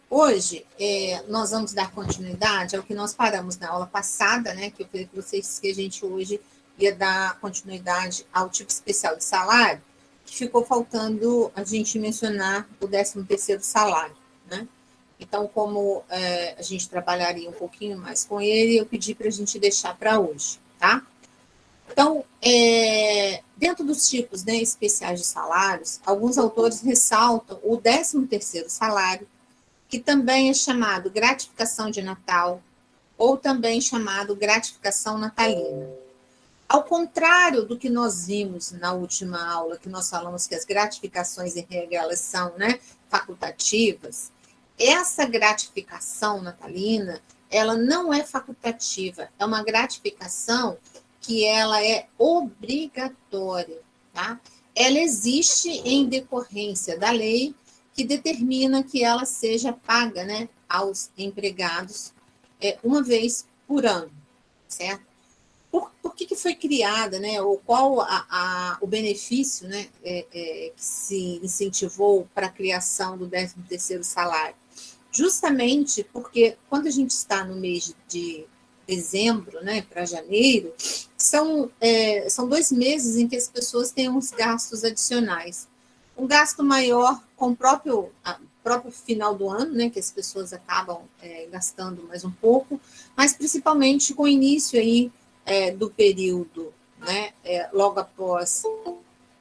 Hoje, nós vamos dar continuidade ao que nós paramos na aula passada, né? Que eu falei para vocês que a gente hoje ia dar continuidade ao tipo especial de salário, que ficou faltando a gente mencionar o 13º salário, né? Então, como a gente trabalharia um pouquinho mais com ele, eu pedi para a gente deixar para hoje, tá? Então, dentro dos tipos, né, especiais de salários, alguns autores ressaltam o 13º salário, que também é chamado gratificação de Natal, ou também chamado gratificação natalina. Ao contrário do que nós vimos na última aula, que nós falamos que as gratificações, em regra, elas são, né, facultativas, essa gratificação natalina, ela não é facultativa, é uma gratificação que ela é obrigatória, tá? Ela existe em decorrência da lei que determina que ela seja paga, né, aos empregados uma vez por ano, certo? Por que foi criada, né, ou qual o benefício, né, que se incentivou para a criação do 13º salário? Justamente porque quando a gente está no mês de dezembro, né, para janeiro, são 2 meses em que as pessoas têm uns gastos adicionais. Um gasto maior com o próprio final do ano, né, que as pessoas acabam gastando mais um pouco, mas principalmente com o início aí do período, né, logo após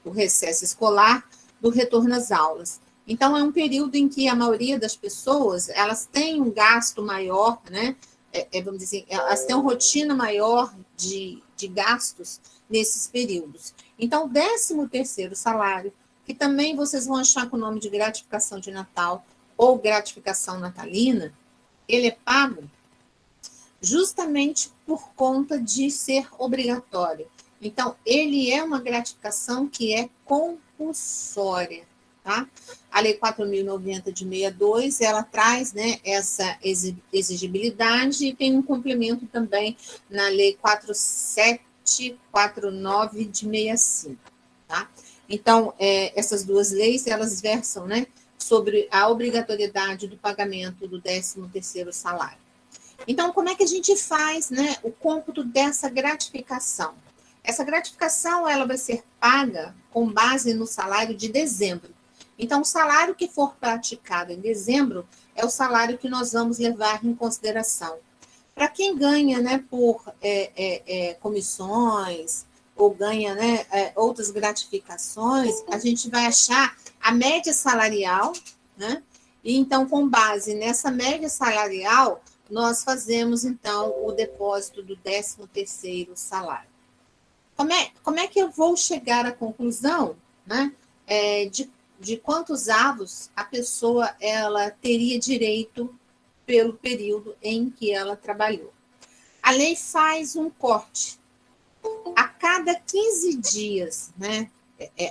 o recesso escolar, do retorno às aulas. Então, é um período em que a maioria das pessoas, elas têm um gasto maior, né, vamos dizer, elas têm uma rotina maior de gastos nesses períodos. Então, o 13º salário, que também vocês vão achar com o nome de gratificação de Natal ou gratificação natalina, ele é pago justamente por conta de ser obrigatório. Então, ele é uma gratificação que é compulsória, tá? A Lei 4.090 de 62, ela traz, né, essa exigibilidade e tem um complemento também na Lei 4749 de 65, tá? Então, essas duas leis, elas versam, né, sobre a obrigatoriedade do pagamento do 13º salário. Então, como é que a gente faz, né, o cômputo dessa gratificação? Essa gratificação, ela vai ser paga com base no salário de dezembro. Então, o salário que for praticado em dezembro é o salário que nós vamos levar em consideração. Para quem ganha, né, por comissões ou ganha, né, outras gratificações, a gente vai achar a média salarial, né? E então, com base nessa média salarial, nós fazemos, então, o depósito do 13º salário. Como é que eu vou chegar à conclusão, né, de quantos avos a pessoa ela teria direito pelo período em que ela trabalhou? A lei faz um corte. A cada 15 dias, né,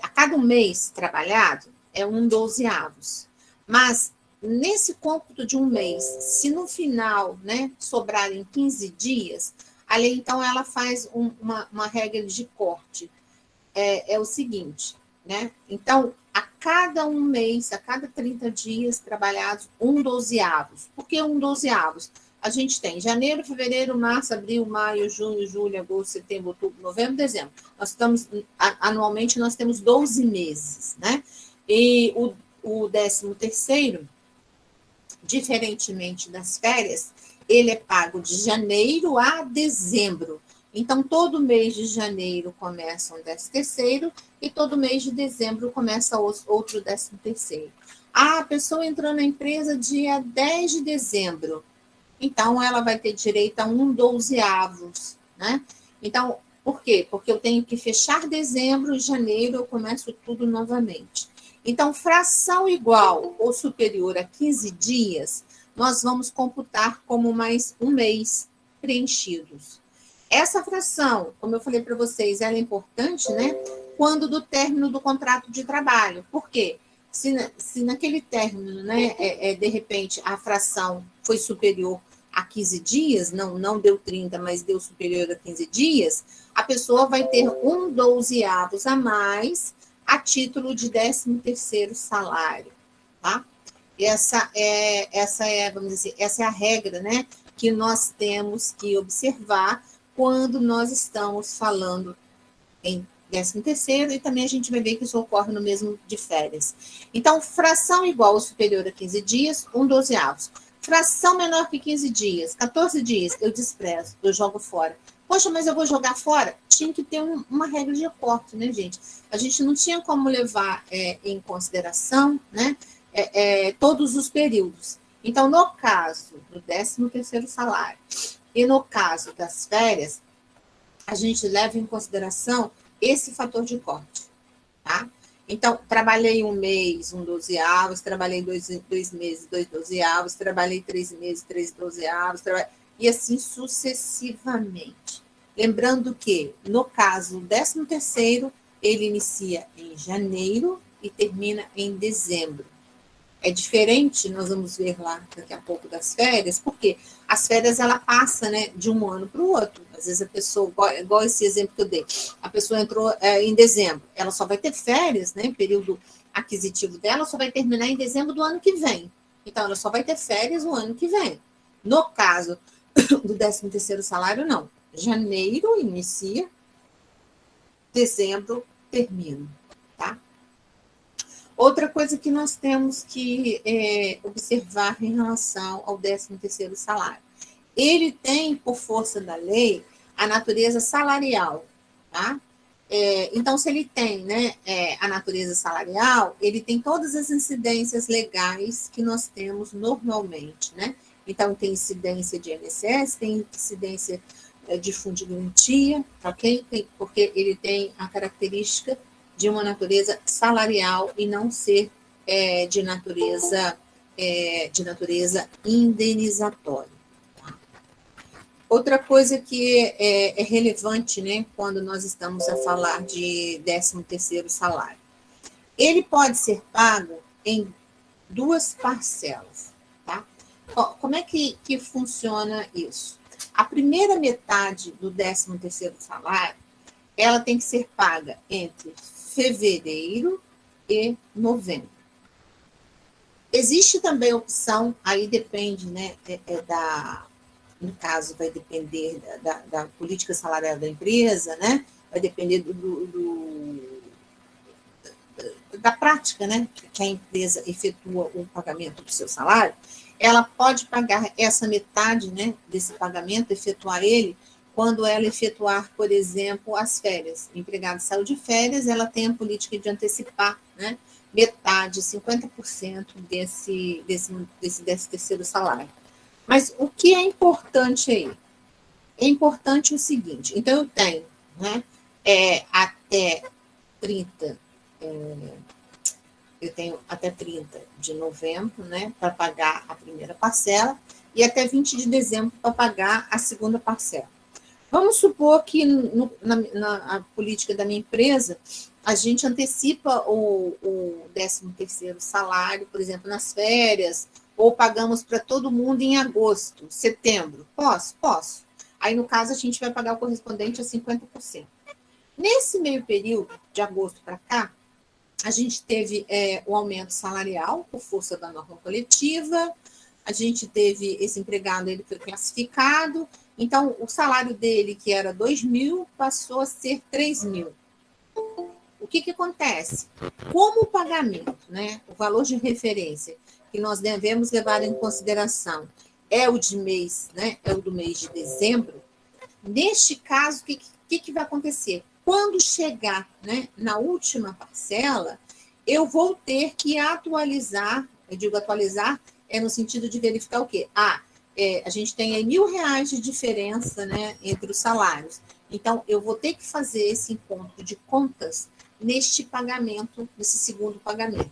a cada um mês trabalhado, é 1/12. Mas, nesse cômputo de um mês, se no final, né, sobrarem 15 dias, a lei, então, ela faz uma regra de corte. É o seguinte, né? Então, a cada um mês, a cada 30 dias trabalhados, 1/12. Por que 1/12? A gente tem janeiro, fevereiro, março, abril, maio, junho, julho, agosto, setembro, outubro, novembro, dezembro. Anualmente, nós temos 12 meses, né? E o 13º, diferentemente das férias, ele é pago de janeiro a dezembro. Então, todo mês de janeiro começa um 13º e todo mês de dezembro começa outro 13º. A pessoa entrou na empresa dia 10 de dezembro. Então, ela vai ter direito a 1/12, né? Então, por quê? Porque eu tenho que fechar dezembro e janeiro eu começo tudo novamente. Então, fração igual ou superior a 15 dias, nós vamos computar como mais um mês preenchidos. Essa fração, como eu falei para vocês, ela é importante, né? Quando do término do contrato de trabalho. Por quê? Se naquele término, né, de repente, a fração foi superior a 15 dias, não deu 30, mas deu superior a 15 dias, a pessoa vai ter 1/12 a mais a título de 13º salário, tá? Essa é, vamos dizer, essa é a regra, né, que nós temos que observar quando nós estamos falando em 13º, e também a gente vai ver que isso ocorre no mesmo de férias. Então, fração igual ou superior a 15 dias, 1/12. Fração menor que 15 dias, 14 dias, eu desprezo, eu jogo fora. Poxa, mas eu vou jogar fora? Tinha que ter uma regra de corte, né, gente? A gente não tinha como levar em consideração, né, todos os períodos. Então, no caso do 13º salário e no caso das férias, a gente leva em consideração esse fator de corte, tá? Então, trabalhei um mês, 1/12, trabalhei 2 meses, 2/12, trabalhei 3 meses, 3/12, e assim sucessivamente. Lembrando que, no caso, o 13º, ele inicia em janeiro e termina em dezembro. É diferente, nós vamos ver lá daqui a pouco das férias, porque as férias ela passa, né, de um ano para o outro. Às vezes a pessoa, igual esse exemplo que eu dei, a pessoa entrou em dezembro, ela só vai ter férias, né, período aquisitivo dela só vai terminar em dezembro do ano que vem. Então, ela só vai ter férias no ano que vem. No caso do 13º salário, não. Janeiro inicia, dezembro termina, tá? Outra coisa que nós temos que observar em relação ao 13º salário. Ele tem, por força da lei, a natureza salarial, tá? Então, se ele tem, né, a natureza salarial, ele tem todas as incidências legais que nós temos normalmente, né? Então, tem incidência de INSS, tem incidência de fundo de garantia, ok? Porque ele tem a característica de uma natureza salarial e não ser de natureza indenizatória. Tá? Outra coisa que é relevante, né, quando nós estamos a falar de 13º salário, ele pode ser pago em 2 parcelas, tá? Como é que funciona isso? A primeira metade do 13º salário, ela tem que ser paga entre fevereiro e novembro. Existe também a opção, aí depende, né, no caso, vai depender da política salarial da empresa, né, vai depender da prática, né, que a empresa efetua o pagamento do seu salário, ela pode pagar essa metade, né, desse pagamento, efetuar ele, quando ela efetuar, por exemplo, as férias. O empregado saiu de férias, ela tem a política de antecipar, né, metade, 50% desse 13º salário. Mas o que é importante aí? É importante o seguinte, então eu tenho, né, até 30, eu tenho até 30 de novembro, né, para pagar a primeira parcela, e até 20 de dezembro para pagar a segunda parcela. Vamos supor que na política da minha empresa, a gente antecipa o 13º salário, por exemplo, nas férias, ou pagamos para todo mundo em agosto, setembro. Posso? Posso. Aí, no caso, a gente vai pagar o correspondente a 50%. Nesse meio período, de agosto para cá, a gente teve o aumento salarial por força da norma coletiva, a gente teve esse empregado, ele foi classificado, então o salário dele, que era 2.000, passou a ser 3.000. O que acontece? Como o pagamento, né, o valor de referência que nós devemos levar em consideração é o de mês, né, é o do mês de dezembro, neste caso, o que vai acontecer? Quando chegar, né, na última parcela, eu vou ter que atualizar, eu digo atualizar, no sentido de verificar o quê? A gente tem aí R$1.000 de diferença, né, entre os salários. Então, eu vou ter que fazer esse encontro de contas neste pagamento, nesse segundo pagamento.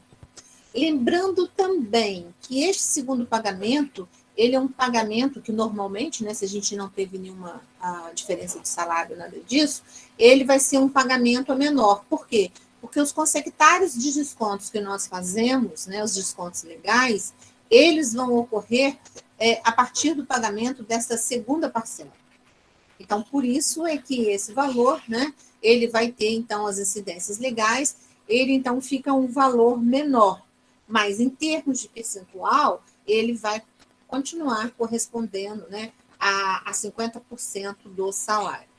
Lembrando também que este segundo pagamento, ele é um pagamento que normalmente, né, se a gente não teve nenhuma diferença de salário, nada disso, ele vai ser um pagamento menor. Por quê? Porque os consectários de descontos que nós fazemos, né, os descontos legais, eles vão ocorrer a partir do pagamento dessa segunda parcela. Então, por isso é que esse valor, né, ele vai ter, então, as incidências legais. ele então fica um valor menor, mas em termos de percentual, ele vai continuar correspondendo, né, a 50% do salário.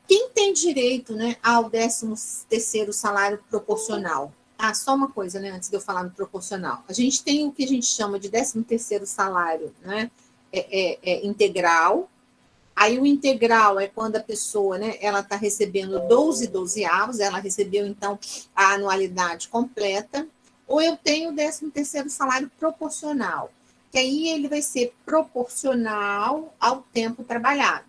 Quem tem direito, né, ao 13º salário proporcional? Só uma coisa, né, antes de eu falar no proporcional. A gente tem o que a gente chama de 13º salário, né, integral. Aí o integral é quando a pessoa, né, ela está recebendo 12 dozeavos, ela recebeu, então, a anualidade completa. Ou eu tenho o 13º salário proporcional, que aí ele vai ser proporcional ao tempo trabalhado.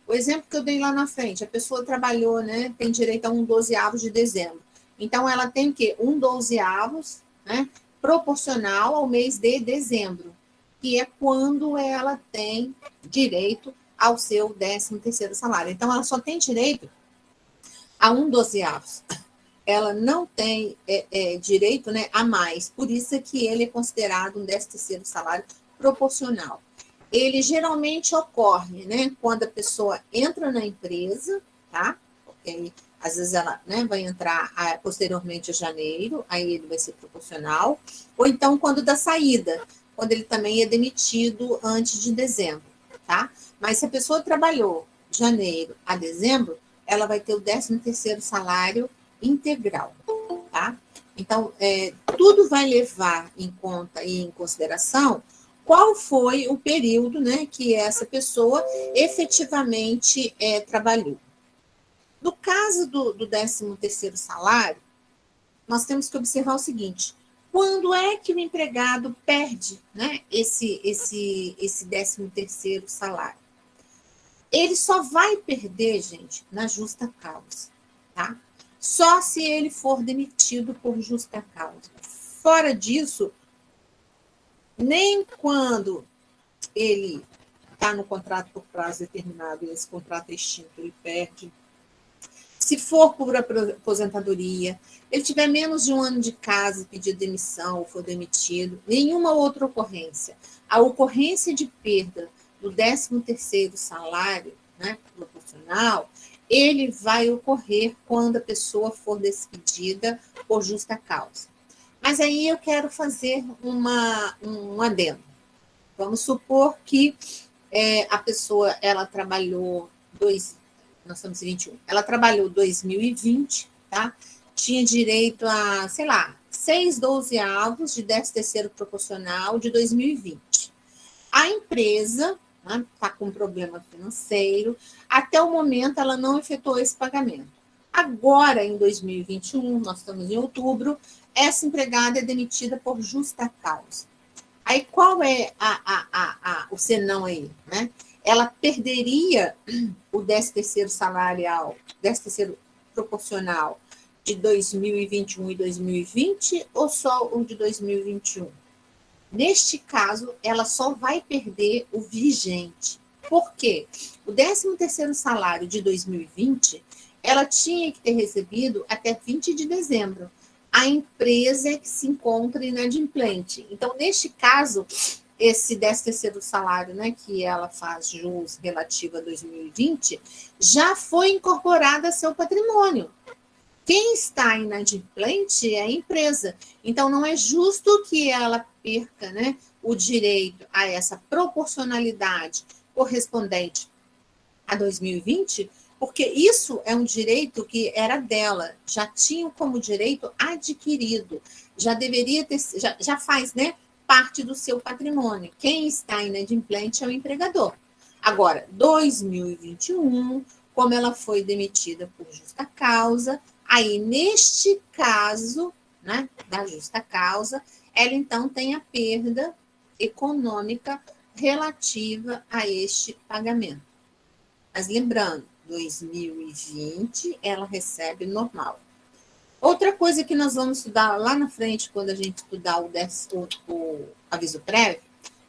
O exemplo que eu dei lá na frente, a pessoa trabalhou, né, tem direito a 1/12 de dezembro. Então, ela tem o quê? 1/12, né, proporcional ao mês de dezembro, que é quando ela tem direito ao seu 13º salário. Então, ela só tem direito a 1/12. Ela não tem direito, né, a mais. Por isso é que ele é considerado um 13º salário proporcional. Ele geralmente ocorre, né, quando a pessoa entra na empresa, tá? Porque às vezes ela, né, vai entrar posteriormente a janeiro, aí ele vai ser proporcional, ou então quando da saída, quando ele também é demitido antes de dezembro, tá? Mas se a pessoa trabalhou de janeiro a dezembro, ela vai ter o 13º salário integral, tá? Então, tudo vai levar em conta e em consideração qual foi o período, né, que essa pessoa efetivamente trabalhou. No caso do 13º salário, nós temos que observar o seguinte: quando é que o empregado perde, né, esse 13º salário? Ele só vai perder, gente, na justa causa, tá? Só se ele for demitido por justa causa. Fora disso, nem quando ele está no contrato por prazo determinado e esse contrato é extinto, ele perde. Se for por aposentadoria, ele tiver menos de 1 ano de casa e pedir demissão ou for demitido, nenhuma outra ocorrência. A ocorrência de perda do 13º salário, né, proporcional, ele vai ocorrer quando a pessoa for despedida por justa causa. Mas aí eu quero fazer um adendo. Vamos supor que a pessoa, ela trabalhou nós estamos em 21, ela trabalhou 2020, tá? Tinha direito a, sei lá, 6/12 de 13º proporcional de 2020. A empresa está com um problema financeiro, até o momento ela não efetuou esse pagamento. Agora, em 2021, nós estamos em outubro, essa empregada é demitida por justa causa. Aí, qual é o senão aí, né? Ela perderia o 13º salarial, 13º proporcional de 2021 e 2020 ou só o de 2021? Neste caso, ela só vai perder o vigente. Por quê? O 13º salário de 2020, ela tinha que ter recebido até 20 de dezembro. A empresa é que se encontra inadimplente. Então, neste caso, esse 13º salário, né, que ela faz jus relativo a 2020, já foi incorporado a seu patrimônio. Quem está inadimplente é a empresa. Então, não é justo que ela perca, né, o direito a essa proporcionalidade correspondente a 2020, porque isso é um direito que era dela, já tinha como direito adquirido, já deveria ter, já faz, né, parte do seu patrimônio. Quem está inadimplente é o empregador. Agora, 2021, como ela foi demitida por justa causa, aí, neste caso, né, da justa causa, ela então tem a perda econômica relativa a este pagamento. Mas lembrando, 2020 ela recebe normal. Outra coisa que nós vamos estudar lá na frente, quando a gente estudar o aviso prévio,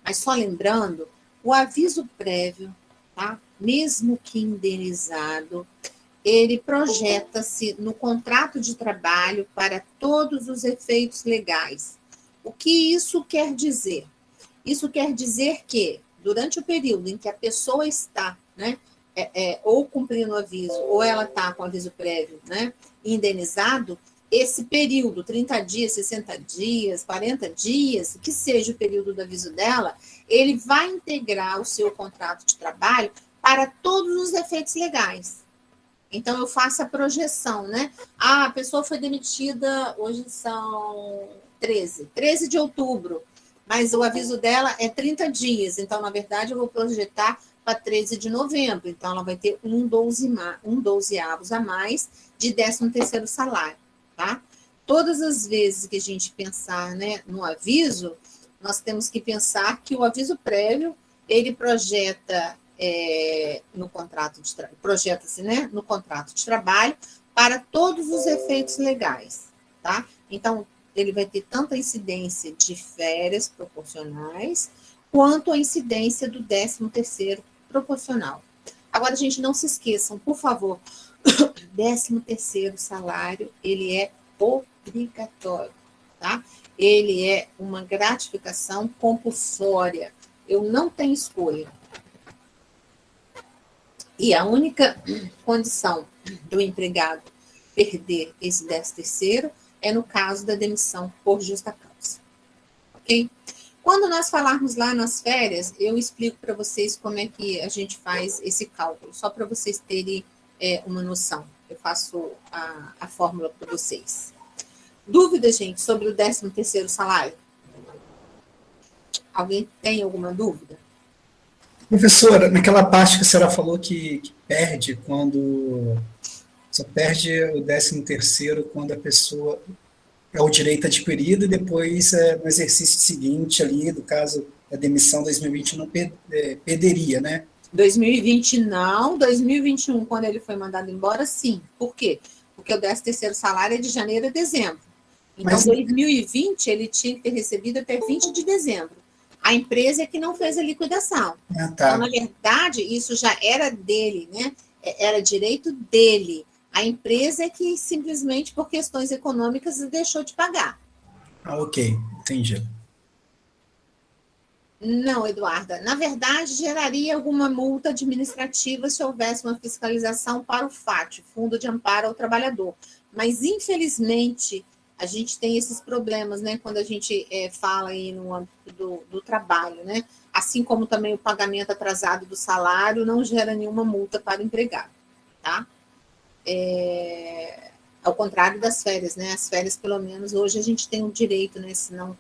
mas só lembrando, o aviso prévio, tá? Mesmo que indenizado, ele projeta-se no contrato de trabalho para todos os efeitos legais. O que isso quer dizer? Isso quer dizer que, durante o período em que a pessoa está, né, ou cumprindo o aviso, ou ela está com aviso prévio, né, indenizado, esse período, 30 dias, 60 dias, 40 dias, que seja o período do aviso dela, ele vai integrar o seu contrato de trabalho para todos os efeitos legais. Então, eu faço a projeção, né? Ah, a pessoa foi demitida, hoje são 13 de outubro, mas o aviso dela é 30 dias. Então, na verdade, eu vou projetar para 13 de novembro. Então, ela vai ter um dozeavos a mais de 13º salário, tá? Todas as vezes que a gente pensar, né, no aviso, nós temos que pensar que o aviso prévio, ele projeta no contrato de projeta-se, né, no contrato de trabalho para todos os efeitos legais, tá? Então, ele vai ter tanto a incidência de férias proporcionais, quanto a incidência do 13º proporcional. Agora, gente, não se esqueçam, por favor, 13º salário, ele é obrigatório, tá? Ele é uma gratificação compulsória. Eu não tenho escolha. E a única condição do empregado perder esse 13º é no caso da demissão por justa causa. Ok? Quando nós falarmos lá nas férias, eu explico para vocês como é que a gente faz esse cálculo, só para vocês terem uma noção. Eu faço a fórmula para vocês. Dúvida, gente, sobre o 13º salário? Alguém tem alguma dúvida? Professora, naquela parte que a senhora falou que perde quando... Só perde o 13º quando a pessoa é o direito adquirido e depois, no exercício seguinte ali, no caso, a demissão 2020 não perderia, né? 2020 não, 2021, quando ele foi mandado embora, sim. Por quê? Porque o 13º salário é de janeiro a dezembro. Então, Mas, 2020, ele tinha que ter recebido até 20 de dezembro. A empresa é que não fez a liquidação. Então, na verdade, isso já era dele, né? Era direito dele. A empresa é que simplesmente, por questões econômicas, deixou de pagar. Ok, entendi. Não, Eduarda. Na verdade, geraria alguma multa administrativa se houvesse uma fiscalização para o FAT, Fundo de Amparo ao Trabalhador. Mas, infelizmente, a gente tem esses problemas, né, quando a gente fala aí no âmbito do trabalho, né? Assim como também o pagamento atrasado do salário não gera nenhuma multa para o empregado, tá? Ao contrário das férias, né? As férias, pelo menos, hoje a gente tem o direito, né? Se não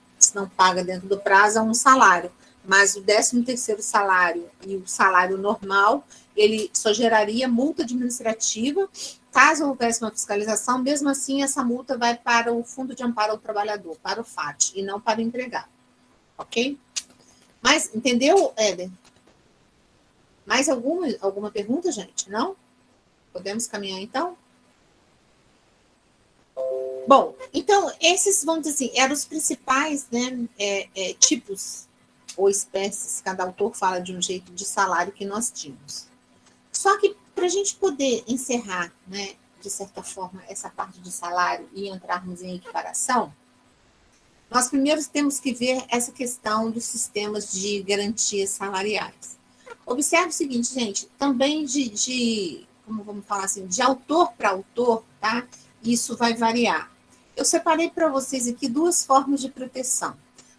paga dentro do prazo, a um salário. Mas o 13º salário e o salário normal, ele só geraria multa administrativa. Caso houvesse uma fiscalização, mesmo assim, essa multa vai para o Fundo de Amparo ao Trabalhador, para o FAT, e não para o empregado. Ok? Mas, entendeu, Éder? Mais alguma pergunta, gente? Não? Podemos caminhar, então? Bom, então, esses, vamos dizer assim, eram os principais, né, tipos ou espécies, cada autor fala de um jeito, de salário que nós tínhamos. Só que, para a gente poder encerrar, né, de certa forma, essa parte de salário e entrarmos em equiparação, nós primeiro temos que ver essa questão dos sistemas de garantias salariais. Observe o seguinte, gente, também como vamos falar assim, de autor para autor, tá? Isso vai variar. Eu separei para vocês aqui duas formas de proteção.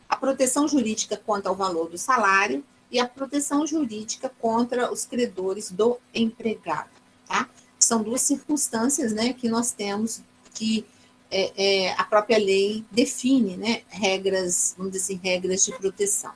A proteção jurídica quanto ao valor do salário e a proteção jurídica contra os credores do empregado, tá? São duas circunstâncias, né, que nós temos que a própria lei define, né, regras, vamos dizer, regras de proteção.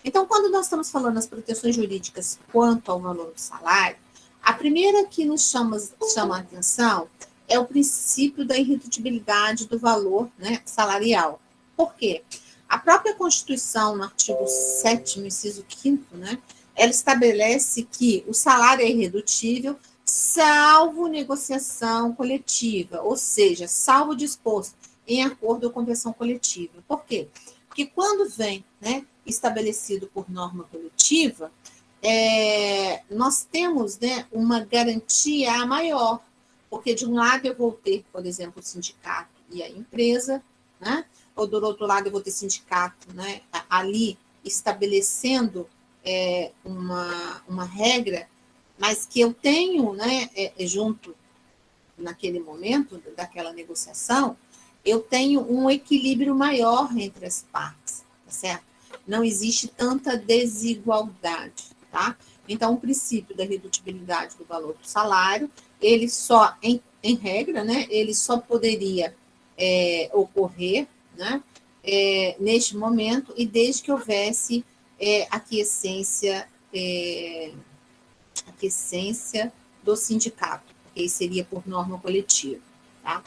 Então, quando nós estamos falando das proteções jurídicas quanto ao valor do salário, a primeira que nos chama a atenção é o princípio da irredutibilidade do valor, né, salarial. Por quê? A própria Constituição, no artigo 7º, inciso 5º, né, ela estabelece que o salário é irredutível, salvo negociação coletiva, ou seja, salvo disposto em acordo com a convenção coletiva. Por quê? Porque quando vem, né, estabelecido por norma coletiva, nós temos, né, uma garantia maior, porque de um lado eu vou ter, por exemplo, o sindicato e a empresa, né, ou do outro lado eu vou ter sindicato, né, ali estabelecendo uma regra, mas que eu tenho, né, junto naquele momento daquela negociação, eu tenho um equilíbrio maior entre as partes, tá certo? Não existe tanta desigualdade, tá? Então, o princípio da redutibilidade do valor do salário, ele só, em regra, né, ele só poderia ocorrer, né, neste momento, e desde que houvesse aquiescência do sindicato, que seria por norma coletiva, tá?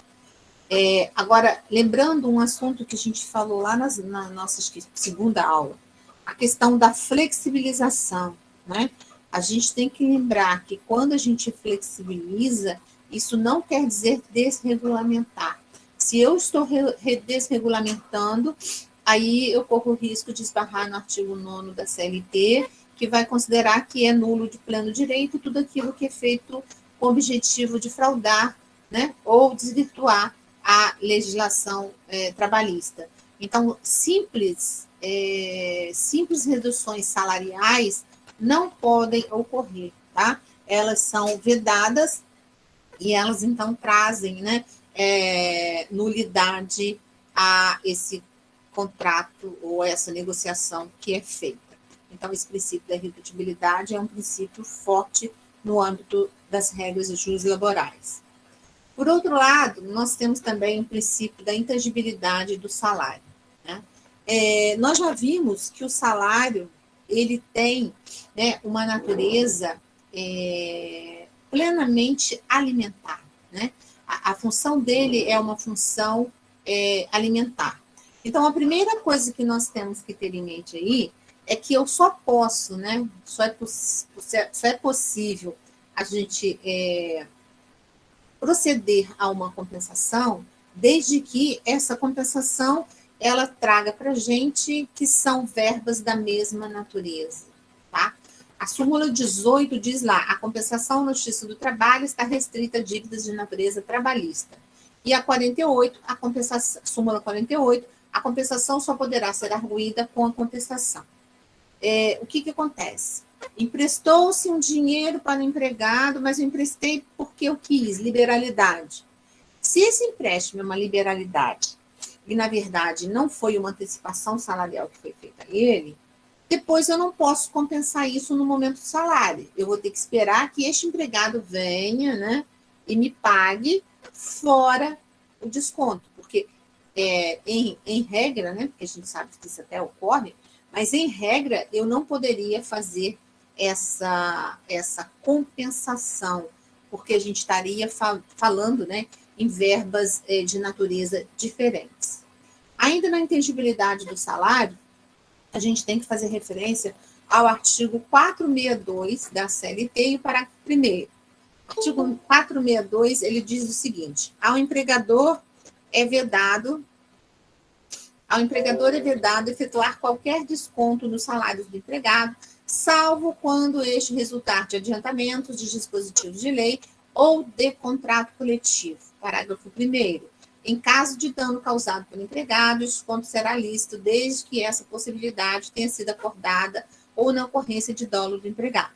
Agora, lembrando um assunto que a gente falou lá na nossa segunda aula, a questão da flexibilização, né? A gente tem que lembrar que quando a gente flexibiliza, isso não quer dizer desregulamentar. Se eu estou desregulamentando, aí eu corro o risco de esbarrar no artigo 9º da CLT, que vai considerar que é nulo de pleno direito tudo aquilo que é feito com o objetivo de fraudar, né, ou desvirtuar a legislação trabalhista. Então, simples reduções salariais não podem ocorrer, tá? Elas são vedadas e elas, então, trazem, né, nulidade a esse contrato ou essa negociação que é feita. Então, esse princípio da irredutibilidade é um princípio forte no âmbito das regras de juros laborais. Por outro lado, nós temos também o princípio da intangibilidade do salário, né? Nós já vimos que o salário, ele tem, né, uma natureza plenamente alimentar, né? A função dele é uma função alimentar. Então, a primeira coisa que nós temos que ter em mente aí é que eu só posso, né? Só é possível a gente proceder a uma compensação, desde que essa compensação ela traga para a gente que são verbas da mesma natureza, tá? A súmula 18 diz lá, a compensação na Justiça do Trabalho está restrita a dívidas de natureza trabalhista. E a 48, súmula 48, a compensação só poderá ser arguída com a compensação. O que acontece? Emprestou-se um dinheiro para o empregado, mas eu emprestei porque eu quis, liberalidade. Se esse empréstimo é uma liberalidade e, na verdade, não foi uma antecipação salarial que foi feita a ele, depois eu não posso compensar isso no momento do salário. Eu vou ter que esperar que este empregado venha, né, e me pague fora o desconto, porque em regra, né, porque a gente sabe que isso até ocorre, mas em regra eu não poderia fazer essa compensação, porque a gente estaria falando, né, em verbas de natureza diferentes. Ainda na intangibilidade do salário, a gente tem que fazer referência ao artigo 462 da CLT e o parágrafo 1º. O artigo 462, ele diz o seguinte, ao empregador é vedado efetuar qualquer desconto nos salários do empregado, salvo quando este resultar de adiantamentos de dispositivos de lei ou de contrato coletivo. Parágrafo 1º. Em caso de dano causado pelo empregado, o desconto será lícito desde que essa possibilidade tenha sido acordada ou na ocorrência de dolo do empregado.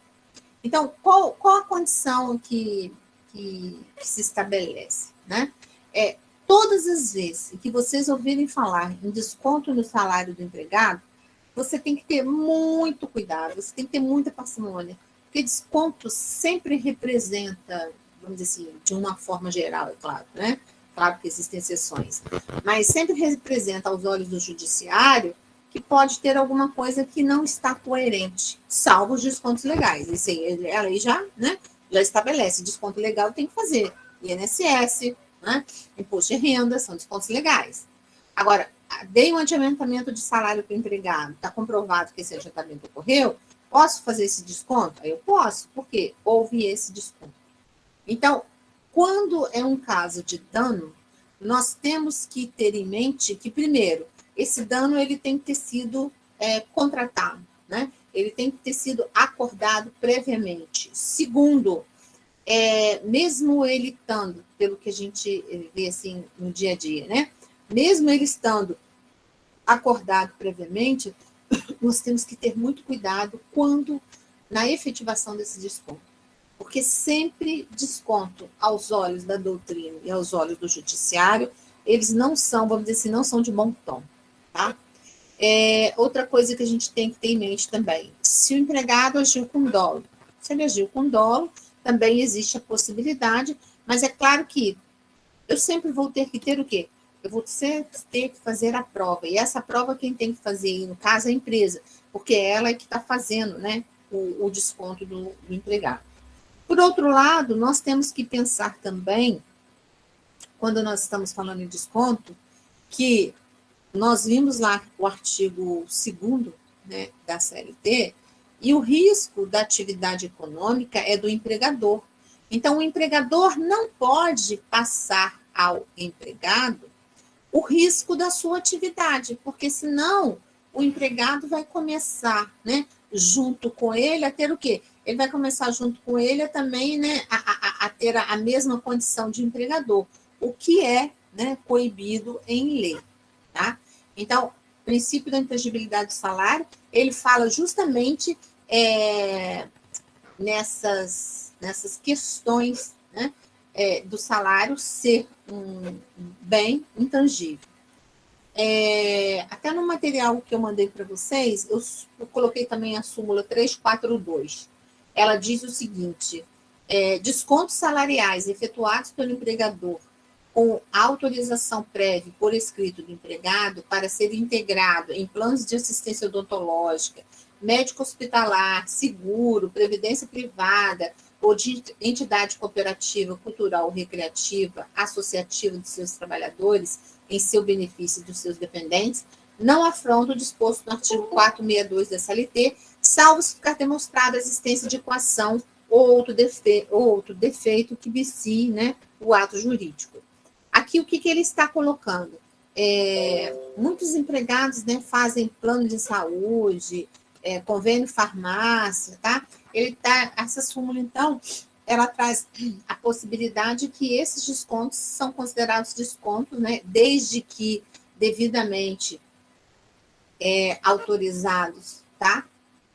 Então, qual a condição que se estabelece, né? Todas as vezes que vocês ouvirem falar em desconto no salário do empregado, você tem que ter muito cuidado, você tem que ter muita parcimônia, porque desconto sempre representa, vamos dizer assim, de uma forma geral, é claro, né? Claro que existem exceções, mas sempre representa aos olhos do judiciário que pode ter alguma coisa que não está coerente, salvo os descontos legais. Isso aí, a lei já, né, já estabelece, desconto legal tem que fazer, INSS, né, imposto de renda, são descontos legais. Agora, dei um adiantamento de salário para o empregado, está comprovado que esse adiantamento ocorreu, posso fazer esse desconto? Aí eu posso, porque houve esse desconto. Então, quando é um caso de dano, nós temos que ter em mente que, primeiro, esse dano ele tem que ter sido contratado, né? Ele tem que ter sido acordado previamente. Segundo, mesmo ele estando, pelo que a gente vê assim no dia a dia, né? Mesmo ele estando acordado previamente, nós temos que ter muito cuidado quando na efetivação desse desconto. porque sempre desconto aos olhos da doutrina e aos olhos do judiciário, eles não são, vamos dizer assim, não são de bom tom, tá? Outra coisa que a gente tem que ter em mente também, se o empregado agiu com dolo, se ele agiu com dolo, também existe a possibilidade, mas é claro que eu sempre vou ter que ter o quê? Eu vou ter que fazer a prova, e essa prova quem tem que fazer, no caso, é a empresa, porque ela é que está fazendo, né, o desconto do empregado. Por outro lado, nós temos que pensar também, quando nós estamos falando em desconto, que nós vimos lá o artigo 2º, né, da CLT, e o risco da atividade econômica é do empregador. Então, o empregador não pode passar ao empregado o risco da sua atividade, porque senão o empregado vai começar, né, junto com ele, a ter o quê? Ele vai começar junto com ele também, né, a ter a mesma condição de empregador, o que é, né, coibido em lei, tá? Então, o princípio da intangibilidade do salário, ele fala justamente nessas questões, né, do salário ser um bem intangível. Até no material que eu mandei para vocês, eu coloquei também a súmula 342. Ela diz o seguinte: descontos salariais efetuados pelo empregador com autorização prévia por escrito do empregado para ser integrado em planos de assistência odontológica, médico hospitalar, seguro, previdência privada ou de entidade cooperativa, cultural ou recreativa, associativa dos seus trabalhadores, em seu benefício e dos seus dependentes, não afronta o disposto no artigo 462 da CLT, salvo se ficar demonstrada a existência de coação ou outro defeito que vicie, né, o ato jurídico. Aqui, o que ele está colocando? Muitos empregados, né, fazem plano de saúde, convênio farmácia, tá? Essa súmula, então, ela traz a possibilidade que esses descontos são considerados descontos, né, desde que devidamente autorizados, tá?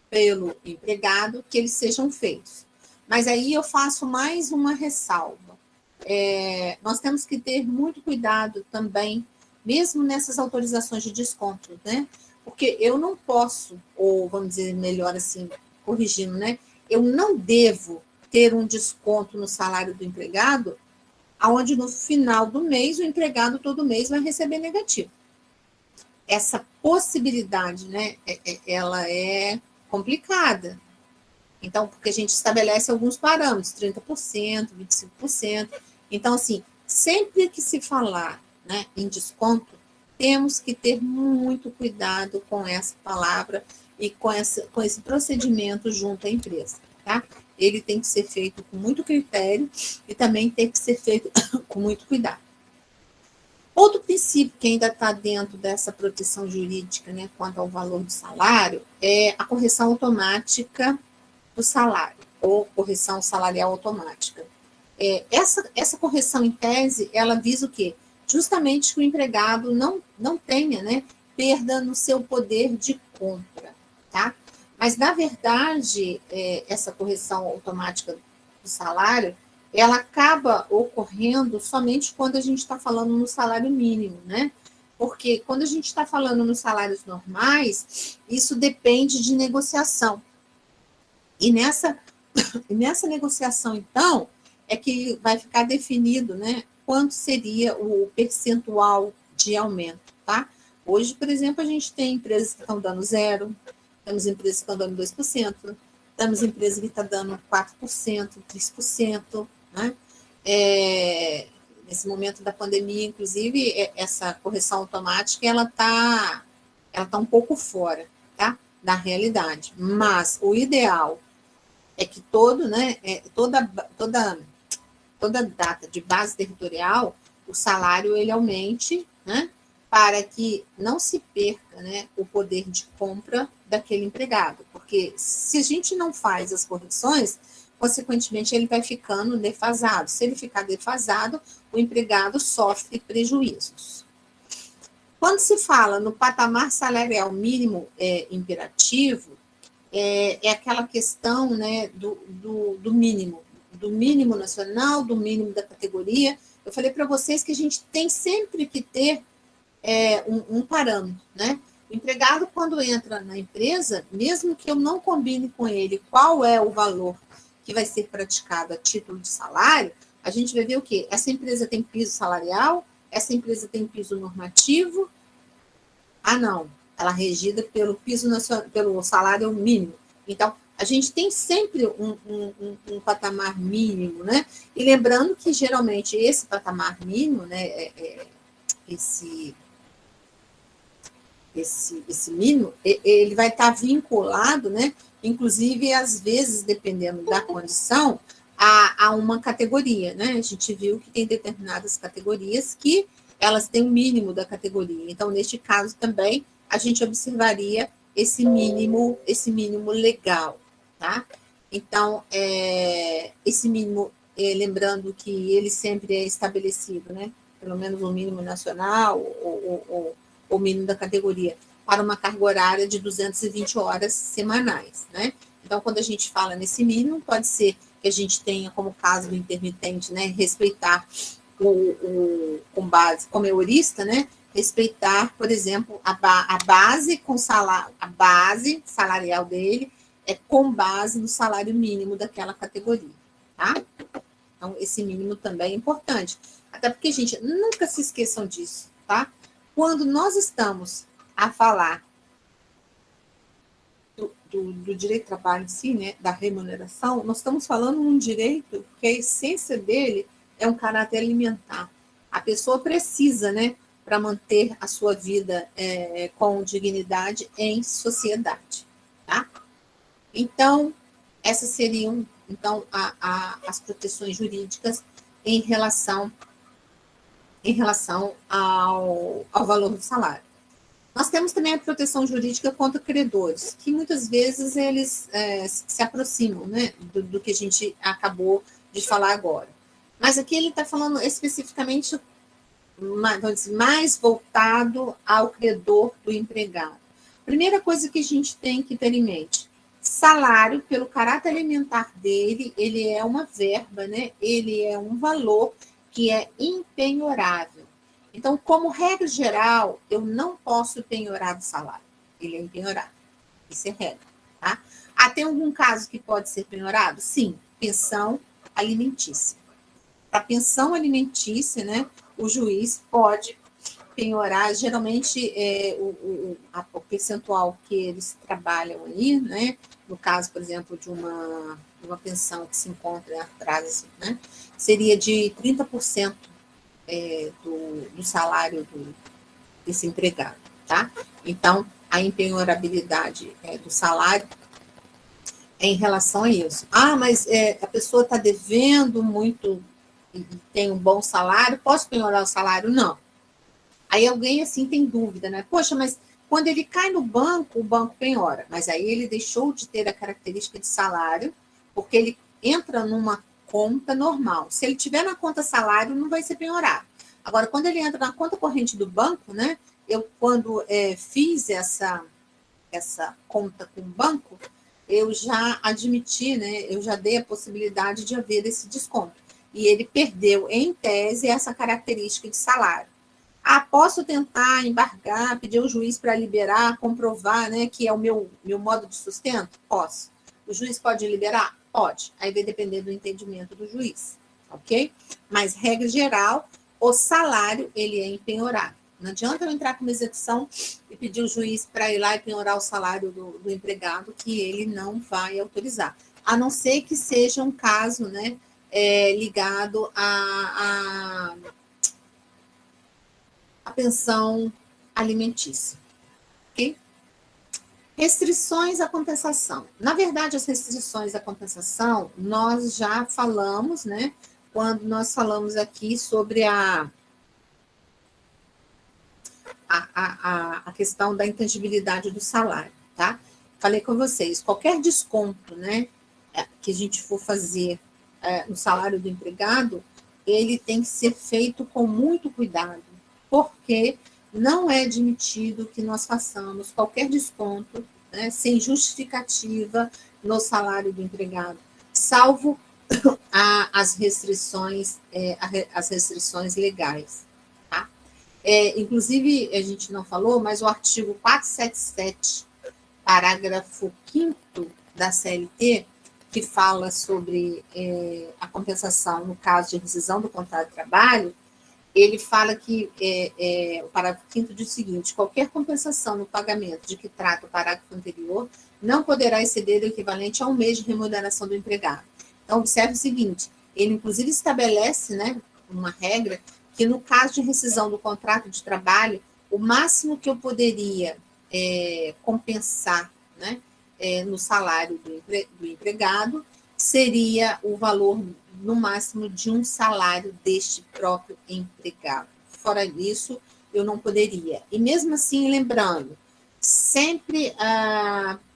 Pelo empregado, que eles sejam feitos. Mas aí eu faço mais uma ressalva. Nós temos que ter muito cuidado também, mesmo nessas autorizações de desconto, né? Porque eu não posso, ou vamos dizer melhor assim, corrigindo, né? Eu não devo ter um desconto no salário do empregado, aonde no final do mês o empregado todo mês vai receber negativo. Essa possibilidade, né? Ela é complicada. Então, porque a gente estabelece alguns parâmetros, 30%, 25%. Então, assim, sempre que se falar, né, em desconto, temos que ter muito cuidado com essa palavra e com esse procedimento junto à empresa, tá? Ele tem que ser feito com muito critério e também tem que ser feito com muito cuidado. Outro princípio que ainda está dentro dessa proteção jurídica, né, quanto ao valor do salário, é a correção automática do salário, ou correção salarial automática. Essa correção, em tese, ela visa o quê? Justamente que o empregado não tenha, né, perda no seu poder de compra, tá? Mas, na verdade, essa correção automática do salário, ela acaba ocorrendo somente quando a gente está falando no salário mínimo, né? Porque quando a gente está falando nos salários normais, isso depende de negociação. E nessa negociação, então, é que vai ficar definido, né, quanto seria o percentual de aumento, tá? Hoje, por exemplo, a gente tem empresas que estão dando 0%, temos empresas que estão dando 2%, temos empresas que estão dando 4%, 3%, né? Nesse momento da pandemia, inclusive, essa correção automática, ela tá um pouco fora, tá, da realidade. Mas o ideal é que toda data de base territorial, o salário ele aumente, né, para que não se perca, né, o poder de compra daquele empregado, porque se a gente não faz as correções, consequentemente ele vai ficando defasado. Se ele ficar defasado, o empregado sofre prejuízos. Quando se fala no patamar salarial mínimo imperativo, é aquela questão, né, do mínimo, do mínimo nacional, do mínimo da categoria. Eu falei para vocês que a gente tem sempre que ter um parâmetro, né? O empregado, quando entra na empresa, mesmo que eu não combine com ele qual é o valor que vai ser praticado a título de salário, a gente vai ver o quê? Essa empresa tem piso salarial, essa empresa tem piso normativo. Ah, não, ela é regida pelo piso nacional, pelo salário mínimo. Então, a gente tem sempre um patamar mínimo, né? E lembrando que, geralmente, esse patamar mínimo, né, esse mínimo, ele vai estar vinculado, né, inclusive, às vezes, dependendo da condição, a uma categoria, né? A gente viu que tem determinadas categorias que elas têm o mínimo da categoria. Então, neste caso também, a gente observaria esse mínimo legal, tá? Então, esse mínimo, lembrando que ele sempre é estabelecido, né? Pelo menos o mínimo nacional ou o mínimo da categoria, para uma carga horária de 220 horas semanais, né? Então, quando a gente fala nesse mínimo, pode ser que a gente tenha, como caso do intermitente, né, respeitar com base, como eurista, né, respeitar, por exemplo, a base com salário, a base salarial dele é com base no salário mínimo daquela categoria, tá? Então, esse mínimo também é importante. Até porque, gente, nunca se esqueçam disso, tá? Quando nós estamos a falar do direito de trabalho em si, né, da remuneração, nós estamos falando um direito que a essência dele é um caráter alimentar. A pessoa precisa, né, para manter a sua vida com dignidade em sociedade, tá? Então, essas seriam, então, as proteções jurídicas em relação ao valor do salário. Nós temos também a proteção jurídica contra credores, que muitas vezes eles se aproximam, né, do que a gente acabou de falar agora. Mas aqui ele está falando especificamente mais voltado ao credor do empregado. Primeira coisa que a gente tem que ter em mente, salário, pelo caráter alimentar dele, ele é uma verba, né? Ele é um valor que é impenhorável. Então, como regra geral, eu não posso penhorar do salário. Ele é impenhorável. Isso é regra, tá? Tem algum caso que pode ser penhorado? Sim, pensão alimentícia. Para pensão alimentícia, né, o juiz pode penhorar, geralmente, o percentual que eles trabalham aí, né, no caso, por exemplo, de uma pensão que se encontra atrás, né, seria de 30% do salário desse empregado, tá? Então, a impenhorabilidade do salário é em relação a isso. Mas a pessoa está devendo muito e tem um bom salário, posso penhorar o salário? Não. Aí alguém, assim, tem dúvida, né? Poxa, mas quando ele cai no banco, o banco penhora. Mas aí ele deixou de ter a característica de salário, porque ele entra numa conta normal. Se ele tiver na conta salário, não vai ser penhorado. Agora, quando ele entra na conta corrente do banco, né? Eu, quando fiz essa conta com o banco, eu já admiti, né? Eu já dei a possibilidade de haver esse desconto. E ele perdeu, em tese, essa característica de salário. Posso tentar embargar, pedir ao juiz para liberar, comprovar, né, que é o meu modo de sustento? Posso. O juiz pode liberar? Pode. Aí vai depender do entendimento do juiz, ok? Mas, regra geral, o salário, ele é impenhorável. Não adianta eu entrar com uma execução e pedir ao juiz para ir lá e penhorar o salário do empregado, que ele não vai autorizar. A não ser que seja um caso, né, ligado à pensão alimentícia. Okay? Restrições à compensação. Na verdade, as restrições à compensação, nós já falamos, né, quando nós falamos aqui sobre a questão da intangibilidade do salário, tá? Falei com vocês, qualquer desconto, né, que a gente for fazer no salário do empregado, ele tem que ser feito com muito cuidado, porque não é admitido que nós façamos qualquer desconto, né, sem justificativa no salário do empregado, salvo as restrições legais. Tá? Inclusive, a gente não falou, mas o artigo 477, parágrafo 5º da CLT, que fala sobre a compensação no caso de rescisão do contrato de trabalho, ele fala que o parágrafo 5º diz o seguinte: qualquer compensação no pagamento de que trata o parágrafo anterior não poderá exceder o equivalente a um mês de remuneração do empregado. Então, observe o seguinte, ele inclusive estabelece, né, uma regra que no caso de rescisão do contrato de trabalho, o máximo que eu poderia compensar, né, no salário do empregado seria o valor no máximo de um salário deste próprio empregado. Fora disso, eu não poderia. E mesmo assim, lembrando, sempre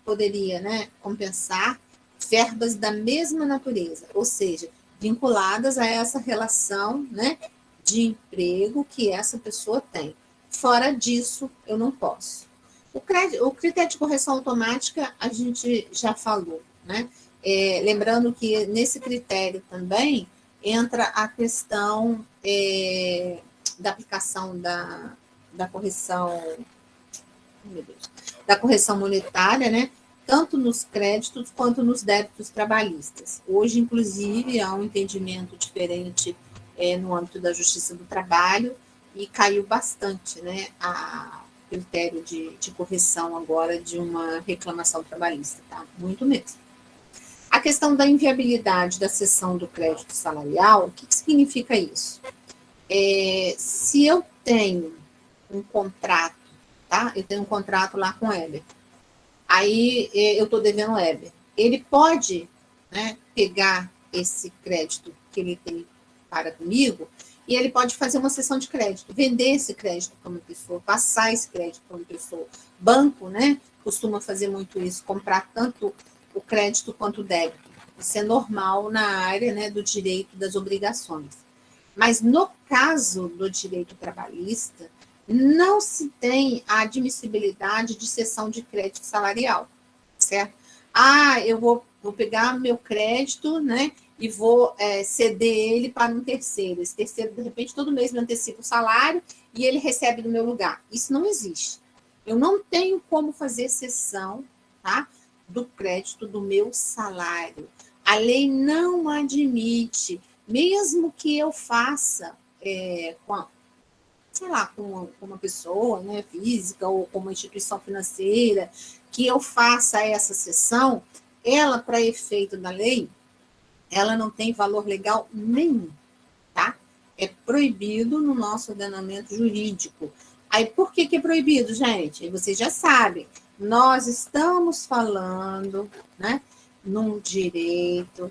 poderia, né, compensar verbas da mesma natureza, ou seja, vinculadas a essa relação, né, de emprego que essa pessoa tem. Fora disso, eu não posso. O critério de correção automática, a gente já falou, né? Lembrando que nesse critério também entra a questão da aplicação da correção, meu Deus, da correção monetária, né? Tanto nos créditos quanto nos débitos trabalhistas. Hoje, inclusive, há um entendimento diferente no âmbito da Justiça do Trabalho e caiu bastante, né, a critério de correção agora de uma reclamação trabalhista, tá? Muito mesmo. A questão da inviabilidade da cessão do crédito salarial, o que significa isso? Se eu tenho um contrato, tá? Eu tenho um contrato lá com o Heber, aí eu estou devendo o Heber. Ele pode, né, pegar esse crédito que ele tem para comigo e ele pode fazer uma cessão de crédito, vender esse crédito para uma pessoa, passar esse crédito para uma pessoa. Banco, né, costuma fazer muito isso, comprar tanto o crédito quanto o débito. Isso é normal na área, né, do direito das obrigações. Mas no caso do direito trabalhista, não se tem a admissibilidade de cessão de crédito salarial, certo? Eu vou pegar meu crédito, né, e vou ceder ele para um terceiro. Esse terceiro, de repente, todo mês me antecipa o salário e ele recebe no meu lugar. Isso não existe. Eu não tenho como fazer cessão, tá, do crédito do meu salário. A lei não admite, mesmo que eu faça com uma pessoa, né, física ou com uma instituição financeira, que eu faça essa cessão, ela, para efeito da lei, ela não tem valor legal nenhum, tá? É proibido no nosso ordenamento jurídico. Aí, por que é proibido, gente? Aí vocês já sabem. Nós estamos falando, né, num direito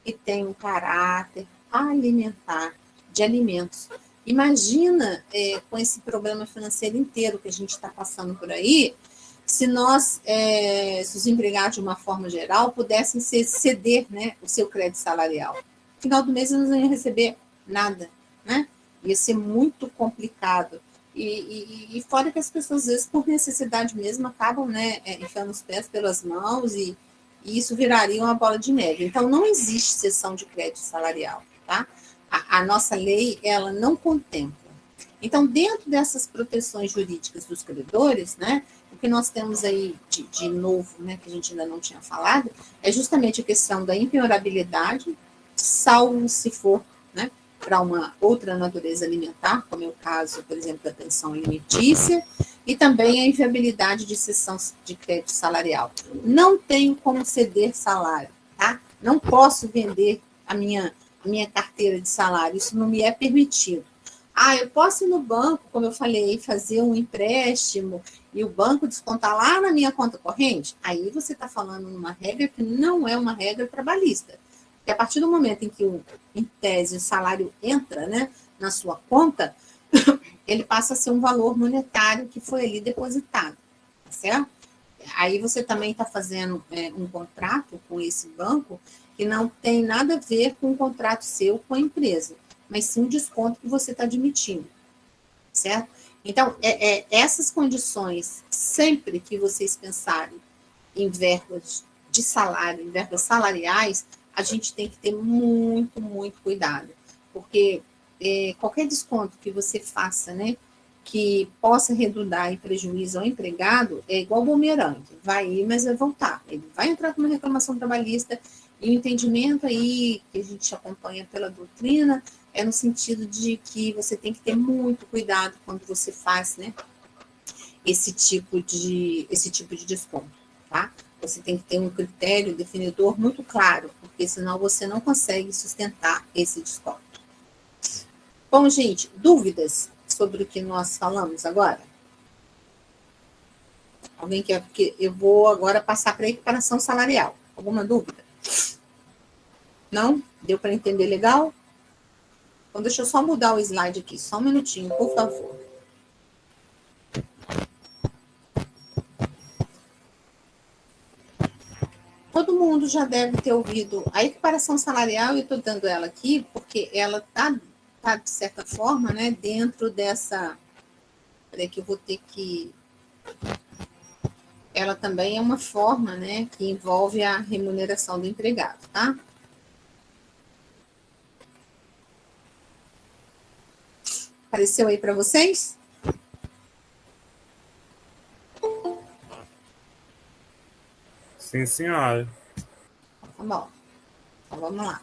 que tem um caráter alimentar, de alimentos. Imagina, com esse problema financeiro inteiro que a gente está passando por aí, se os empregados, de uma forma geral, pudessem ceder, né, o seu crédito salarial. No final do mês, eles não iam receber nada, né? Ia ser muito complicado. E fora que as pessoas, às vezes, por necessidade mesmo, acabam, né, enfiando os pés pelas mãos e isso viraria uma bola de neve. Então, não existe cessão de crédito salarial, tá? A nossa lei, ela não contempla. Então, dentro dessas proteções jurídicas dos credores, né, o que nós temos aí de novo, né, que a gente ainda não tinha falado, é justamente a questão da impenhorabilidade, salvo se for, né, para uma outra natureza alimentar, como é o caso, por exemplo, da pensão alimentícia, e também a inviabilidade de cessão de crédito salarial. Não tenho como ceder salário, tá? Não posso vender a minha carteira de salário, isso não me é permitido. Eu posso ir no banco, como eu falei, fazer um empréstimo e o banco descontar lá na minha conta corrente? Aí você está falando numa regra que não é uma regra trabalhista. Porque a partir do momento em que, em tese, o salário entra, né, na sua conta, ele passa a ser um valor monetário que foi ali depositado, tá certo? Aí você também está fazendo um contrato com esse banco que não tem nada a ver com o contrato seu com a empresa, mas sim um desconto que você está admitindo, certo? Então, essas condições, sempre que vocês pensarem em verbas de salário, em verbas salariais, a gente tem que ter muito, muito cuidado, porque qualquer desconto que você faça, né, que possa redundar em prejuízo ao empregado, é igual bumerangue, vai ir, mas vai voltar. Ele vai entrar com uma reclamação trabalhista, e o entendimento aí que a gente acompanha pela doutrina é no sentido de que você tem que ter muito cuidado quando você faz, né, esse tipo de desconto, tá? Você tem que ter um critério definidor muito claro, porque senão você não consegue sustentar esse desconto. Bom, gente, dúvidas sobre o que nós falamos agora? Alguém quer? Porque eu vou agora passar para a equiparação salarial. Alguma dúvida? Não? Deu para entender legal? Então, deixa eu só mudar o slide aqui, só um minutinho, por favor. Todo mundo já deve ter ouvido a equiparação salarial, e estou dando ela aqui, porque ela está, de certa forma, né, dentro dessa... Peraí que eu vou ter que... Ela também é uma forma, né, que envolve a remuneração do empregado, tá? Apareceu aí para vocês? Sim, senhora. Tá bom. Então, vamos lá.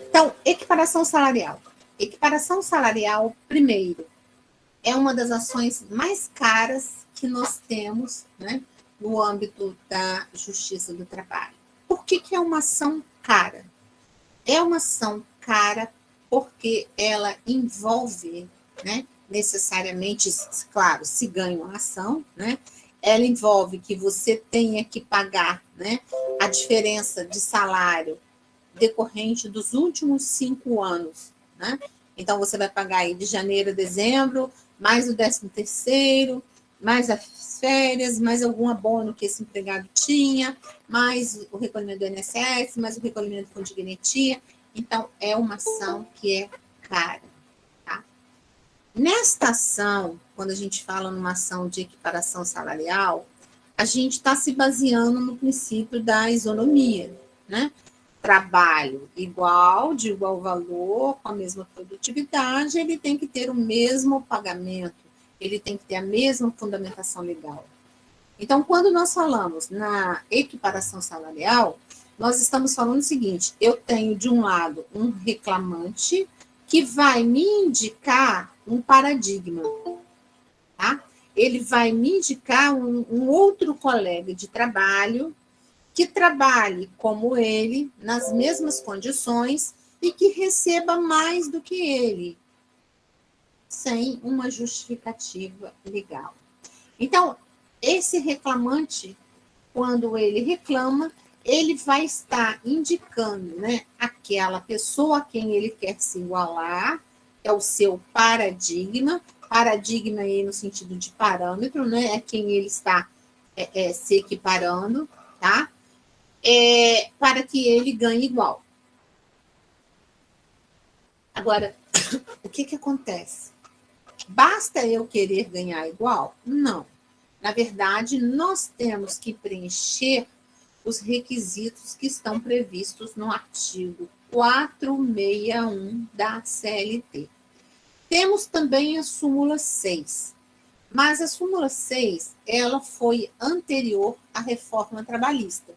Então, equiparação salarial. Equiparação salarial, primeiro, é uma das ações mais caras que nós temos, né, no âmbito da Justiça do Trabalho. Por que é uma ação cara? É uma ação cara porque ela envolve, né, necessariamente, claro, se ganha uma ação, né, ela envolve que você tenha que pagar, né, a diferença de salário decorrente dos últimos 5 anos, né? Então, você vai pagar aí de janeiro a dezembro, mais o 13º, mais as férias, mais algum abono que esse empregado tinha, mais o recolhimento do INSS, mais o recolhimento do fundo de garantia. Então, é uma ação que é cara, tá? Nesta ação, quando a gente fala numa ação de equiparação salarial, a gente está se baseando no princípio da isonomia, né? Trabalho igual, de igual valor, com a mesma produtividade, ele tem que ter o mesmo pagamento, ele tem que ter a mesma fundamentação legal. Então, quando nós falamos na equiparação salarial, nós estamos falando o seguinte: eu tenho, de um lado, um reclamante que vai me indicar um paradigma, tá? Ele vai me indicar um outro colega de trabalho que trabalhe como ele, nas mesmas condições, e que receba mais do que ele, sem uma justificativa legal. Então, esse reclamante, quando ele reclama, ele vai estar indicando, né, aquela pessoa a quem ele quer se igualar, é o seu paradigma aí no sentido de parâmetro, né, é quem ele está se equiparando, tá? Para que ele ganhe igual. Agora, o que acontece? Basta eu querer ganhar igual? Não. Na verdade, nós temos que preencher os requisitos que estão previstos no artigo 461 da CLT. Temos também a súmula 6. Mas a súmula 6, ela foi anterior à reforma trabalhista.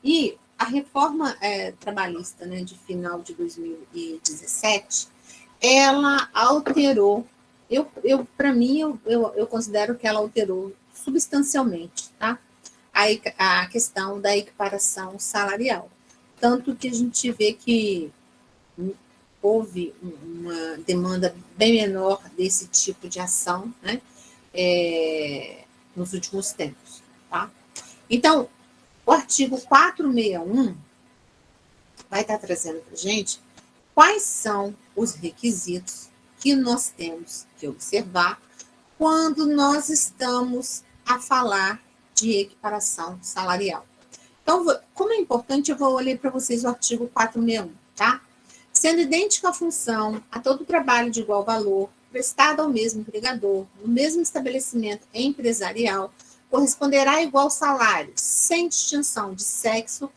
E a reforma trabalhista, né, de final de 2017, ela alterou, para mim, eu considero que ela alterou substancialmente, tá? A questão da equiparação salarial. Tanto que a gente vê que houve uma demanda bem menor desse tipo de ação, né, nos últimos tempos, tá? Então, o artigo 461 vai estar trazendo para a gente quais são os requisitos que nós temos que observar quando nós estamos a falar de equiparação salarial. Então, como é importante, eu vou ler para vocês o artigo 461, tá? Sendo idêntica a função a todo trabalho de igual valor, prestado ao mesmo empregador, no mesmo estabelecimento empresarial, corresponderá a igual salário, sem distinção de sexo,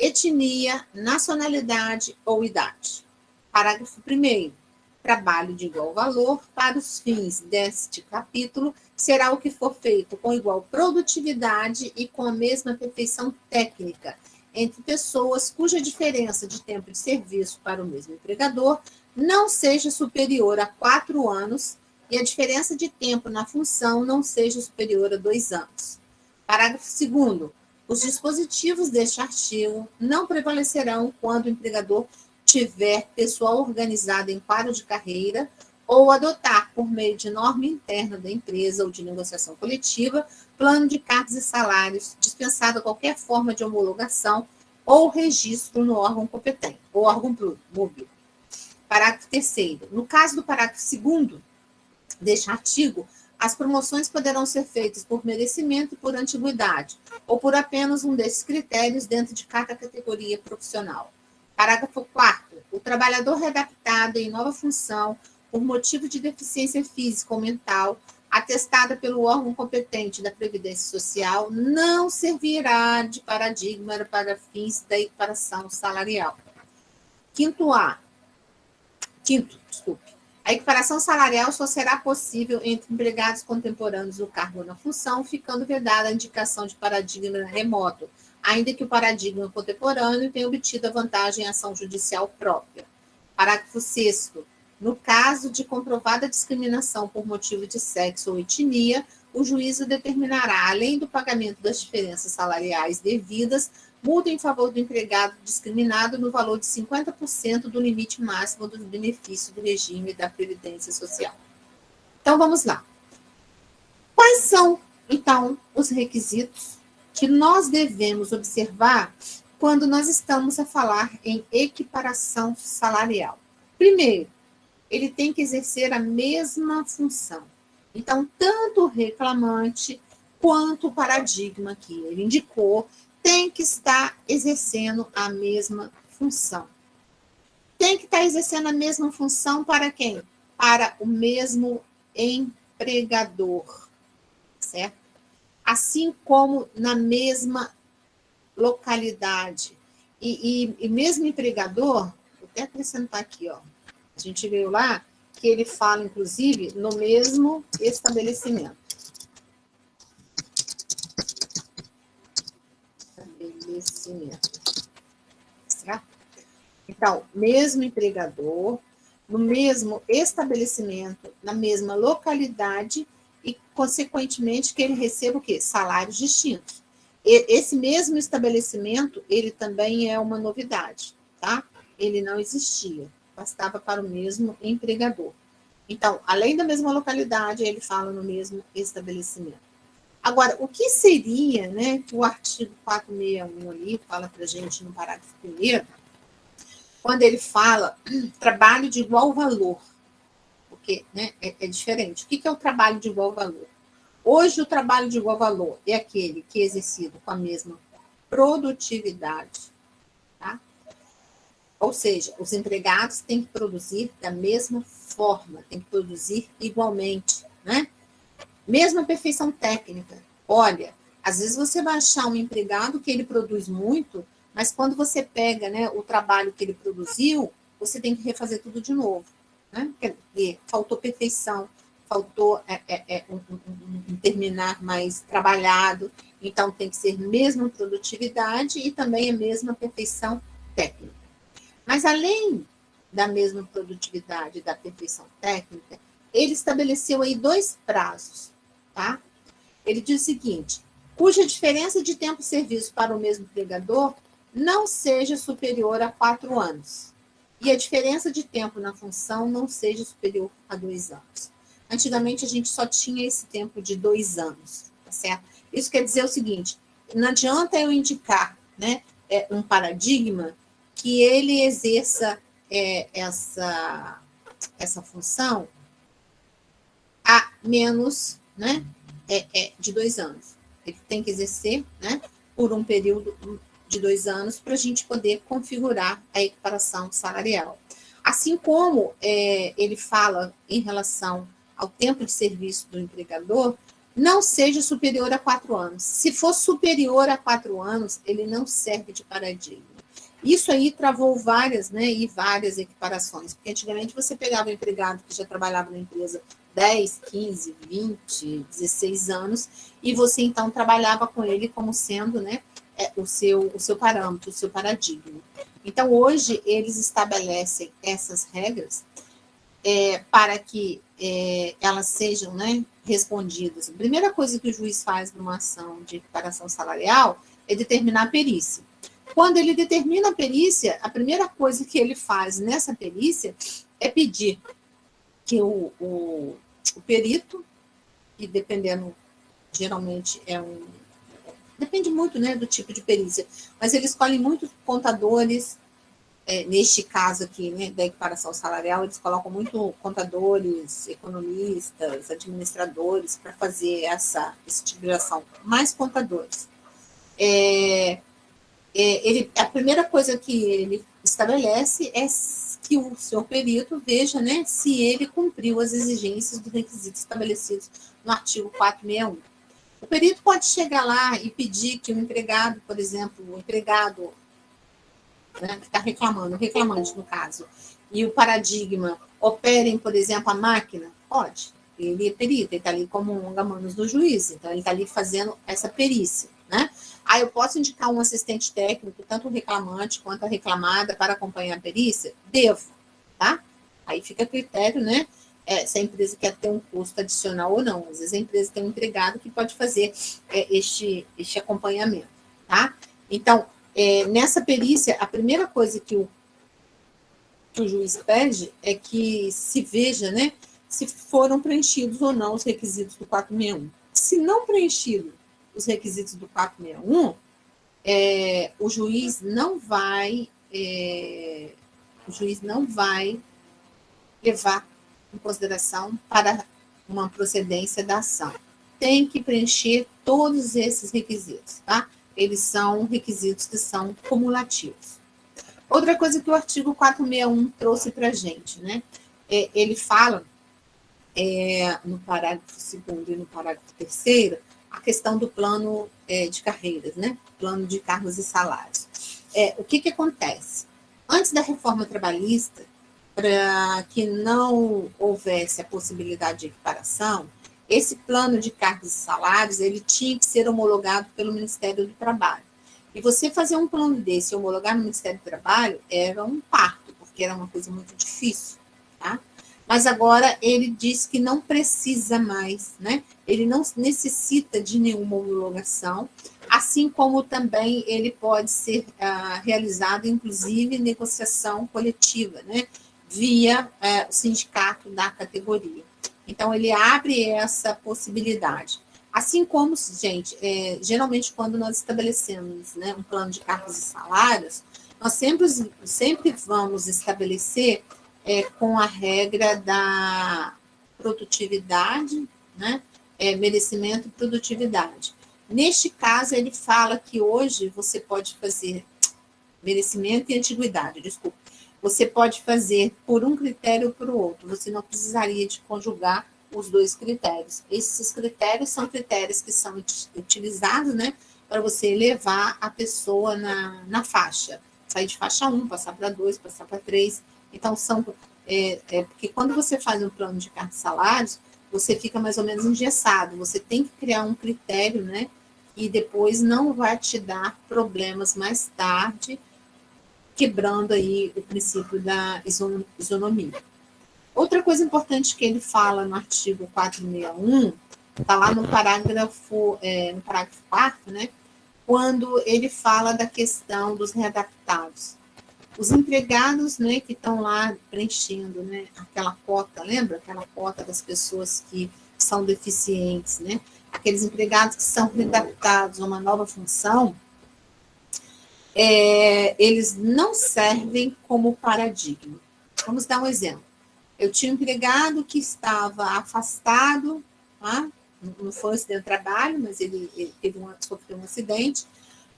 etnia, nacionalidade ou idade. Parágrafo 1º. Trabalho de igual valor para os fins deste capítulo será o que for feito com igual produtividade e com a mesma perfeição técnica entre pessoas cuja diferença de tempo de serviço para o mesmo empregador não seja superior a 4 anos e a diferença de tempo na função não seja superior a 2 anos. Parágrafo 2º. Os dispositivos deste artigo não prevalecerão quando o empregador tiver pessoal organizado em quadro de carreira ou adotar, por meio de norma interna da empresa ou de negociação coletiva, plano de cargos e salários, dispensada qualquer forma de homologação ou registro no órgão competente, ou órgão público. Parágrafo 3º. No caso do parágrafo 2º deste artigo, as promoções poderão ser feitas por merecimento e por antiguidade, ou por apenas um desses critérios dentro de cada categoria profissional. Parágrafo 4º. O trabalhador readaptado em nova função por motivo de deficiência física ou mental, atestada pelo órgão competente da Previdência Social, não servirá de paradigma para fins da equiparação salarial. Quinto, a equiparação salarial só será possível entre empregados contemporâneos do cargo ou na função, ficando vedada a indicação de paradigma remoto, ainda que o paradigma contemporâneo tenha obtido a vantagem em ação judicial própria. Parágrafo 6º. No caso de comprovada discriminação por motivo de sexo ou etnia, o juízo determinará, além do pagamento das diferenças salariais devidas, multa em favor do empregado discriminado no valor de 50% do limite máximo dos benefícios do regime da Previdência Social. Então, vamos lá. Quais são, então, os requisitos que nós devemos observar quando nós estamos a falar em equiparação salarial? Primeiro, ele tem que exercer a mesma função. Então, tanto o reclamante quanto o paradigma que ele indicou tem que estar exercendo a mesma função. Tem que estar exercendo a mesma função para quem? Para o mesmo empregador, certo? Assim como na mesma localidade. E mesmo empregador, vou até acrescentar aqui, ó. A gente viu lá que ele fala, inclusive, no mesmo estabelecimento. Certo? Então, mesmo empregador, no mesmo estabelecimento, na mesma localidade e, consequentemente, que ele receba o quê? Salários distintos. Esse mesmo estabelecimento, ele também é uma novidade, tá? Ele não existia, bastava para o mesmo empregador. Então, além da mesma localidade, ele fala no mesmo estabelecimento. Agora, o que seria, né, que o artigo 461 ali fala para a gente no parágrafo 1º, quando ele fala trabalho de igual valor, porque, né, é diferente. O que é o trabalho de igual valor? Hoje, o trabalho de igual valor é aquele que é exercido com a mesma produtividade, tá? Ou seja, os empregados têm que produzir da mesma forma, têm que produzir igualmente, né? Mesma perfeição técnica. Olha, às vezes você vai achar um empregado que ele produz muito, mas quando você pega, né, o trabalho que ele produziu, você tem que refazer tudo de novo, né? Porque faltou perfeição, faltou um terminar mais trabalhado, então tem que ser mesma produtividade e também a mesma perfeição técnica. Mas além da mesma produtividade e da perfeição técnica, ele estabeleceu aí 2 prazos, tá? Ele diz o seguinte: cuja diferença de tempo de serviço para o mesmo empregador não seja superior a 4 anos, e a diferença de tempo na função não seja superior a 2 anos. Antigamente, a gente só tinha esse tempo de 2 anos, tá certo? Isso quer dizer o seguinte: não adianta eu indicar, né, um paradigma que ele exerça essa função a menos, né, de 2 anos. Ele tem que exercer, né, por um período de 2 anos para a gente poder configurar a equiparação salarial. Assim como ele fala em relação ao tempo de serviço do empregador, não seja superior a 4 anos. Se for superior a 4 anos, ele não serve de paradigma. Isso aí travou várias, né, e várias equiparações, porque antigamente você pegava um empregado que já trabalhava na empresa 10, 15, 20, 16 anos, e você então trabalhava com ele como sendo, né, o seu parâmetro, o seu paradigma. Então, hoje, eles estabelecem essas regras para que elas sejam, né, respondidas. A primeira coisa que o juiz faz numa ação de equiparação salarial é determinar a perícia. Quando ele determina a perícia, a primeira coisa que ele faz nessa perícia é pedir que o perito, que dependendo, geralmente depende muito, né, do tipo de perícia, mas ele escolhe muitos contadores, neste caso aqui, né, da equiparação salarial, eles colocam muito contadores, economistas, administradores para fazer esse tipo de ação, mais contadores. A primeira coisa que ele estabelece é que o senhor perito veja, né, se ele cumpriu as exigências dos requisitos estabelecidos no artigo 461. O perito pode chegar lá e pedir que o empregado, por exemplo, o empregado, né, que está reclamando, o reclamante no caso, e o paradigma operem, por exemplo, a máquina, pode. Ele é perito, ele está ali como um gamanos do juiz, então ele está ali fazendo essa perícia, né? Aí eu posso indicar um assistente técnico, tanto o reclamante quanto a reclamada, para acompanhar a perícia? Devo, tá? Aí fica a critério, né? Se a empresa quer ter um custo adicional ou não. Às vezes a empresa tem um empregado que pode fazer este acompanhamento, tá? Então, nessa perícia, a primeira coisa que o juiz pede é que se veja, né, se foram preenchidos ou não os requisitos do 461. Se não preenchido os requisitos do 461, o juiz não vai levar em consideração para uma procedência da ação. Tem que preencher todos esses requisitos, tá? Eles são requisitos que são cumulativos. Outra coisa que o artigo 461 trouxe para a gente, né? Ele fala, no parágrafo 2º e no parágrafo 3º, a questão do plano de carreiras, né? Plano de cargos e salários. O que acontece? Antes da reforma trabalhista, para que não houvesse a possibilidade de equiparação, esse plano de cargos e salários, ele tinha que ser homologado pelo Ministério do Trabalho. E você fazer um plano desse e homologar no Ministério do Trabalho era um parto, porque era uma coisa muito difícil, tá? Mas agora ele diz que não precisa mais, né? Ele não necessita de nenhuma homologação, assim como também ele pode ser realizado, inclusive, negociação coletiva, né? Via o sindicato da categoria. Então, ele abre essa possibilidade. Assim como, gente, geralmente quando nós estabelecemos, né, um plano de cargos e salários, nós sempre vamos estabelecer com a regra da produtividade, né, merecimento e produtividade. Neste caso, ele fala que hoje você pode fazer merecimento e antiguidade, desculpa. Você pode fazer por um critério ou por outro. Você não precisaria de conjugar os dois critérios. Esses critérios são critérios que são utilizados, né, para você elevar a pessoa na faixa. Sair de faixa 1, passar para 2, passar para 3. Então, porque quando você faz um plano de cargos e salários, você fica mais ou menos engessado. Você tem que criar um critério, né, e depois não vai te dar problemas mais tarde, quebrando aí o princípio da isonomia. Outra coisa importante que ele fala no artigo 461, está lá no parágrafo 4º, né, quando ele fala da questão dos readaptados. Os empregados, né, que estão lá preenchendo, né, aquela cota, lembra? Aquela cota das pessoas que são deficientes, né? Aqueles empregados que são readaptados a uma nova função, eles não servem como paradigma. Vamos dar um exemplo. Eu tinha um empregado que estava afastado, tá? Não foi um acidente de trabalho, mas ele sofreu um acidente,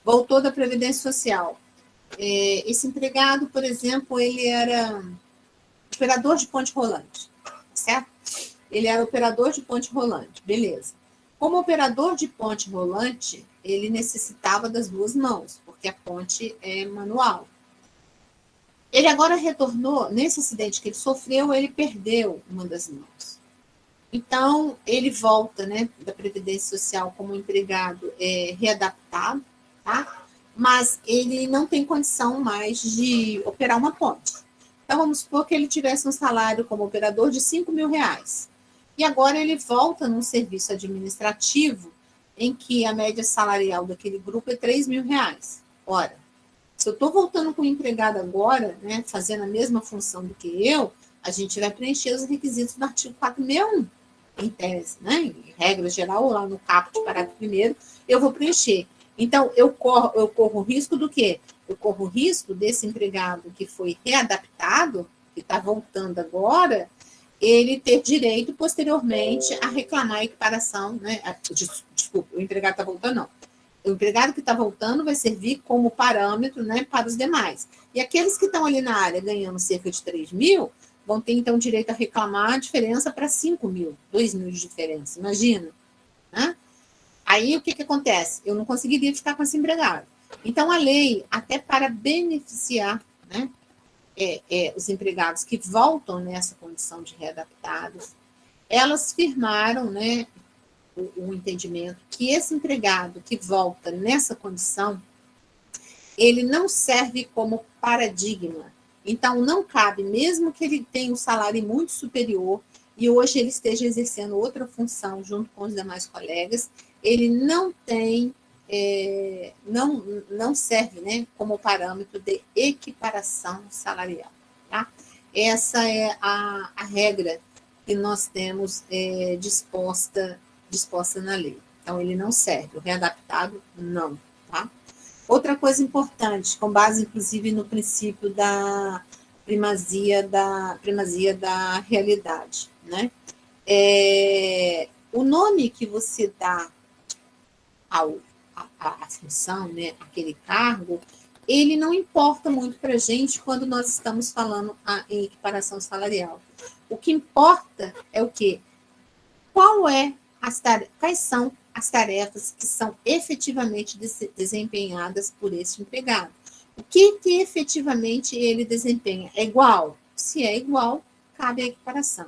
voltou da Previdência Social. Esse empregado, por exemplo, ele era operador de ponte rolante, certo? Ele era operador de ponte rolante, beleza. Como operador de ponte rolante, ele necessitava das duas mãos, porque a ponte é manual. Ele agora retornou, nesse acidente que ele sofreu, ele perdeu uma das mãos. Então, ele volta, né, da Previdência Social como empregado readaptado, tá? Mas ele não tem condição mais de operar uma ponte. Então, vamos supor que ele tivesse um salário como operador de R$ 5.000. E agora ele volta num serviço administrativo em que a média salarial daquele grupo é R$ 3.000. Ora, se eu estou voltando com o empregado agora, né, fazendo a mesma função do que eu, a gente vai preencher os requisitos do artigo 461, em tese, né, em regra geral, lá no caput, parágrafo 1º, eu vou preencher. Então, eu corro o risco do quê? Eu corro o risco desse empregado que foi readaptado, que está voltando agora, ele ter direito, posteriormente, a reclamar a equiparação, né? Desculpa, o empregado está voltando, não. O empregado que está voltando vai servir como parâmetro, né, para os demais. E aqueles que estão ali na área ganhando cerca de 3.000, vão ter, então, direito a reclamar a diferença para 5.000, 2.000 de diferença, imagina, né? Aí, o que acontece? Eu não conseguiria ficar com esse empregado. Então, a lei, até para beneficiar, né, os empregados que voltam nessa condição de readaptados, elas firmaram, né, o entendimento que esse empregado que volta nessa condição, ele não serve como paradigma. Então, não cabe, mesmo que ele tenha um salário muito superior e hoje ele esteja exercendo outra função junto com os demais colegas, ele não tem, não serve, né, como parâmetro de equiparação salarial. Tá? Essa é a regra que nós temos disposta na lei. Então, ele não serve. O readaptado, não. Tá? Outra coisa importante, com base, inclusive, no princípio da primazia da realidade, né? O nome que você dá à função, né, aquele cargo, ele não importa muito para a gente quando nós estamos falando em equiparação salarial. O que importa é o quê? Quais são as tarefas que são efetivamente desempenhadas por esse empregado? O que efetivamente ele desempenha? É igual? Se é igual, cabe a equiparação.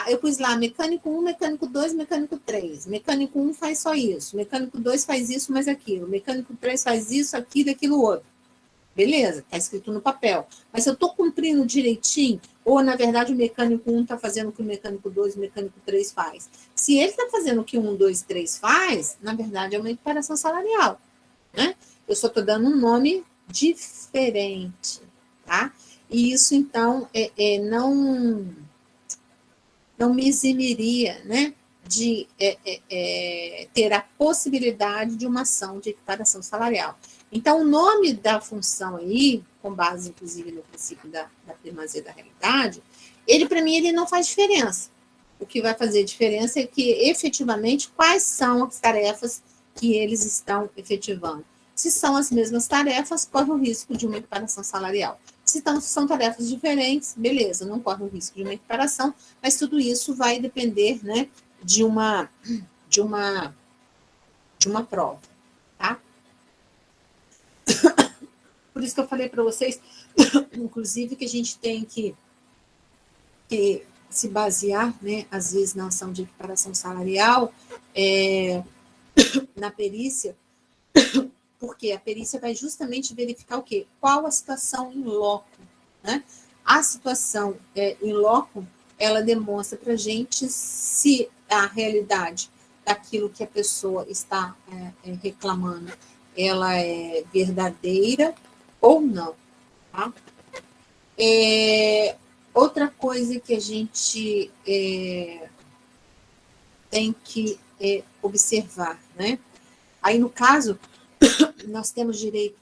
Eu pus lá mecânico 1, mecânico 2, mecânico 3. Mecânico 1 faz só isso, mecânico 2 faz isso, mais aquilo. Mecânico 3 faz isso, aquilo outro. Beleza, está escrito no papel. Mas se eu estou cumprindo direitinho, ou, na verdade, o mecânico 1 está fazendo o que o mecânico 2 e o mecânico 3 faz. Se ele está fazendo o que 1, 2, 3 faz, na verdade, é uma equiparação salarial. Né? Eu só estou dando um nome diferente. Tá? E isso, então, não me eximiria, né, de ter a possibilidade de uma ação de equiparação salarial. Então, o nome da função aí, com base, inclusive, no princípio da primazia da realidade, ele, para mim, ele não faz diferença. O que vai fazer diferença é que, efetivamente, quais são as tarefas que eles estão efetivando. Se são as mesmas tarefas, corre o risco de uma equiparação salarial. Se são tarefas diferentes, beleza, não corre o risco de uma equiparação, mas tudo isso vai depender, né, de uma prova, tá? Por isso que eu falei para vocês, inclusive, que a gente tem que se basear, né, às vezes, na ação de equiparação salarial, na perícia, porque a perícia vai justamente verificar o quê? Qual a situação em loco, né? A situação em loco, ela demonstra para a gente se a realidade daquilo que a pessoa está reclamando, ela é verdadeira ou não, tá? Outra coisa que a gente tem que observar, né? Aí, no caso, nós temos direito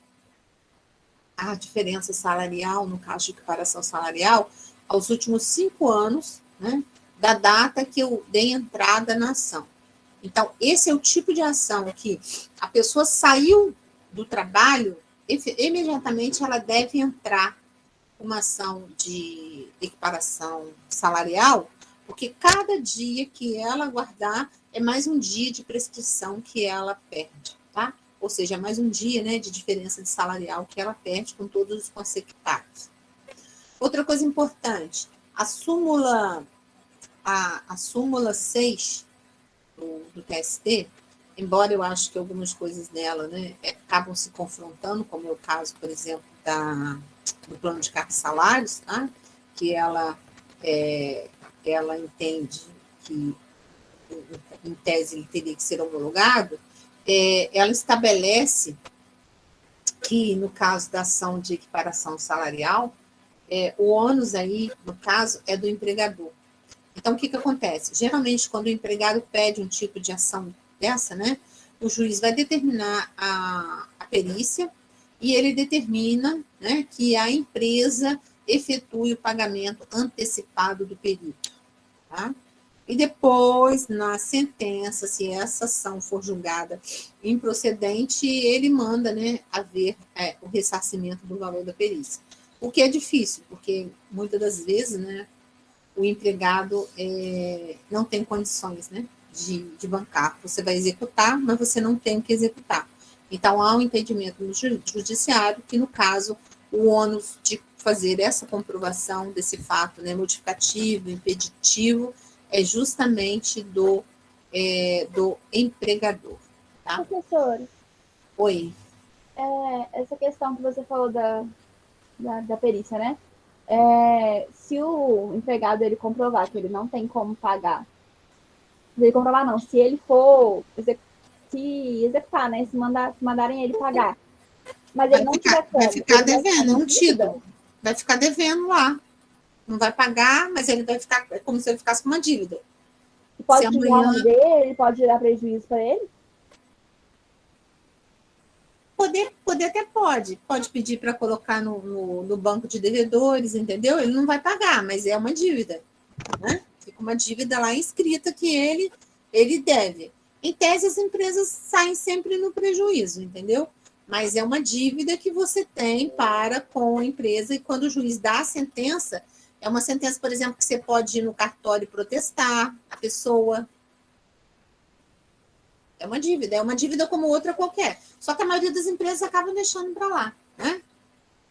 à diferença salarial, no caso de equiparação salarial, aos últimos 5 anos, né, da data que eu dei entrada na ação. Então, esse é o tipo de ação que a pessoa saiu do trabalho, imediatamente ela deve entrar uma ação de equiparação salarial, porque cada dia que ela aguardar é mais um dia de prescrição que ela perde, tá? Ou seja, mais um dia, né, de diferença de salarial que ela perde com todos os consequitados. Outra coisa importante, a súmula 6 do TST, embora eu acho que algumas coisas dela, né, acabam se confrontando, como é o caso, por exemplo, do plano de cargos e salários, tá? Que ela entende que, em tese, ele teria que ser homologado, ela estabelece que, no caso da ação de equiparação salarial, o ônus aí, no caso, é do empregador. Então, o que acontece? Geralmente, quando o empregado pede um tipo de ação dessa, né, o juiz vai determinar a perícia e ele determina, né, que a empresa efetue o pagamento antecipado do perito. Tá? E depois, na sentença, se essa ação for julgada improcedente, ele manda, né, haver o ressarcimento do valor da perícia. O que é difícil, porque muitas das vezes, né, o empregado não tem condições, né, de bancar. Você vai executar, mas você não tem que executar. Então, há um entendimento no judiciário que, no caso, o ônus de fazer essa comprovação desse fato, né, modificativo, impeditivo, é justamente do empregador. Tá? Professora. Oi. Essa questão que você falou da perícia, né? Se o empregado ele comprovar que ele não tem como pagar, ele comprovar não, se ele for se executar, né? Se mandarem ele pagar, mas ele não tiver como, vai ficar devendo, é um título. Vai ficar devendo lá. Não vai pagar, mas ele vai ficar, é como se ele ficasse com uma dívida. E pode tirar o nome dele, pode gerar prejuízo para ele? Poder até pode pedir para colocar no banco de devedores, entendeu? Ele não vai pagar, mas é uma dívida, né? Fica uma dívida lá inscrita que ele deve. Em tese, as empresas saem sempre no prejuízo, entendeu? Mas é uma dívida que você tem para com a empresa, e quando o juiz dá a sentença, é uma sentença, por exemplo, que você pode ir no cartório e protestar a pessoa. É uma dívida como outra qualquer. Só que a maioria das empresas acaba deixando para lá, né?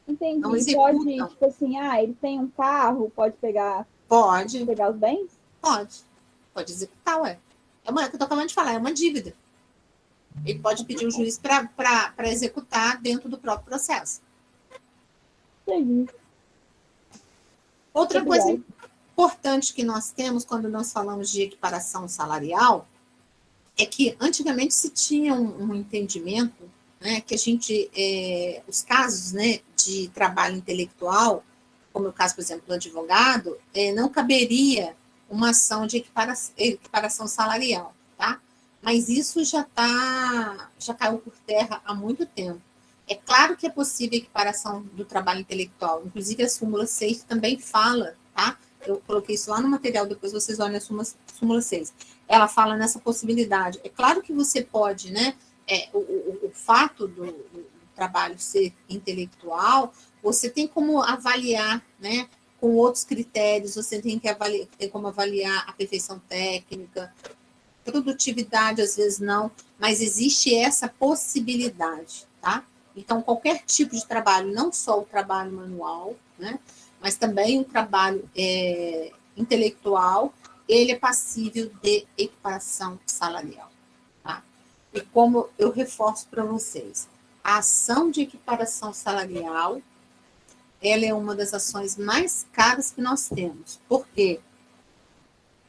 Entendi. Pode, tipo assim, ele tem um carro, pode pegar... Pode. Pegar os bens? Pode executar, ué. É o que eu estou acabando de falar, é uma dívida. Ele pode pedir o juiz para executar dentro do próprio processo. Entendi. Outra coisa importante que nós temos quando nós falamos de equiparação salarial é que antigamente se tinha um entendimento, né, que a gente, os casos, né, de trabalho intelectual, como é o caso, por exemplo, do advogado, não caberia uma ação de equiparação salarial, tá? Mas isso já caiu por terra há muito tempo. É claro que é possível a equiparação do trabalho intelectual, inclusive a súmula 6 também fala, tá? Eu coloquei isso lá no material, depois vocês olham a súmula 6. Ela fala nessa possibilidade. É claro que você pode, né? O fato do trabalho ser intelectual, você tem como avaliar, né? Com outros critérios, você tem como avaliar a perfeição técnica, produtividade, às vezes não, mas existe essa possibilidade, tá? Então, qualquer tipo de trabalho, não só o trabalho manual, né? Mas também o trabalho intelectual, ele é passível de equiparação salarial. Tá? E como eu reforço para vocês, a ação de equiparação salarial, ela é uma das ações mais caras que nós temos. Por quê?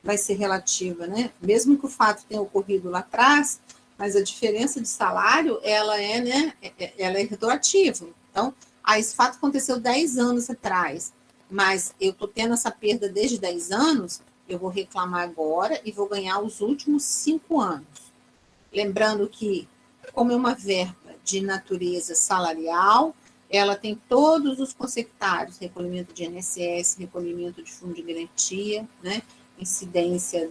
Vai ser relativa, né? Mesmo que o fato tenha ocorrido lá atrás, mas a diferença de salário, ela né? Ela é retroativa. Então, esse fato aconteceu 10 anos atrás, mas eu estou tendo essa perda desde 10 anos, eu vou reclamar agora e vou ganhar os últimos 5 anos. Lembrando que, como é uma verba de natureza salarial, ela tem todos os consectários, recolhimento de INSS, recolhimento de fundo de garantia, né? Incidência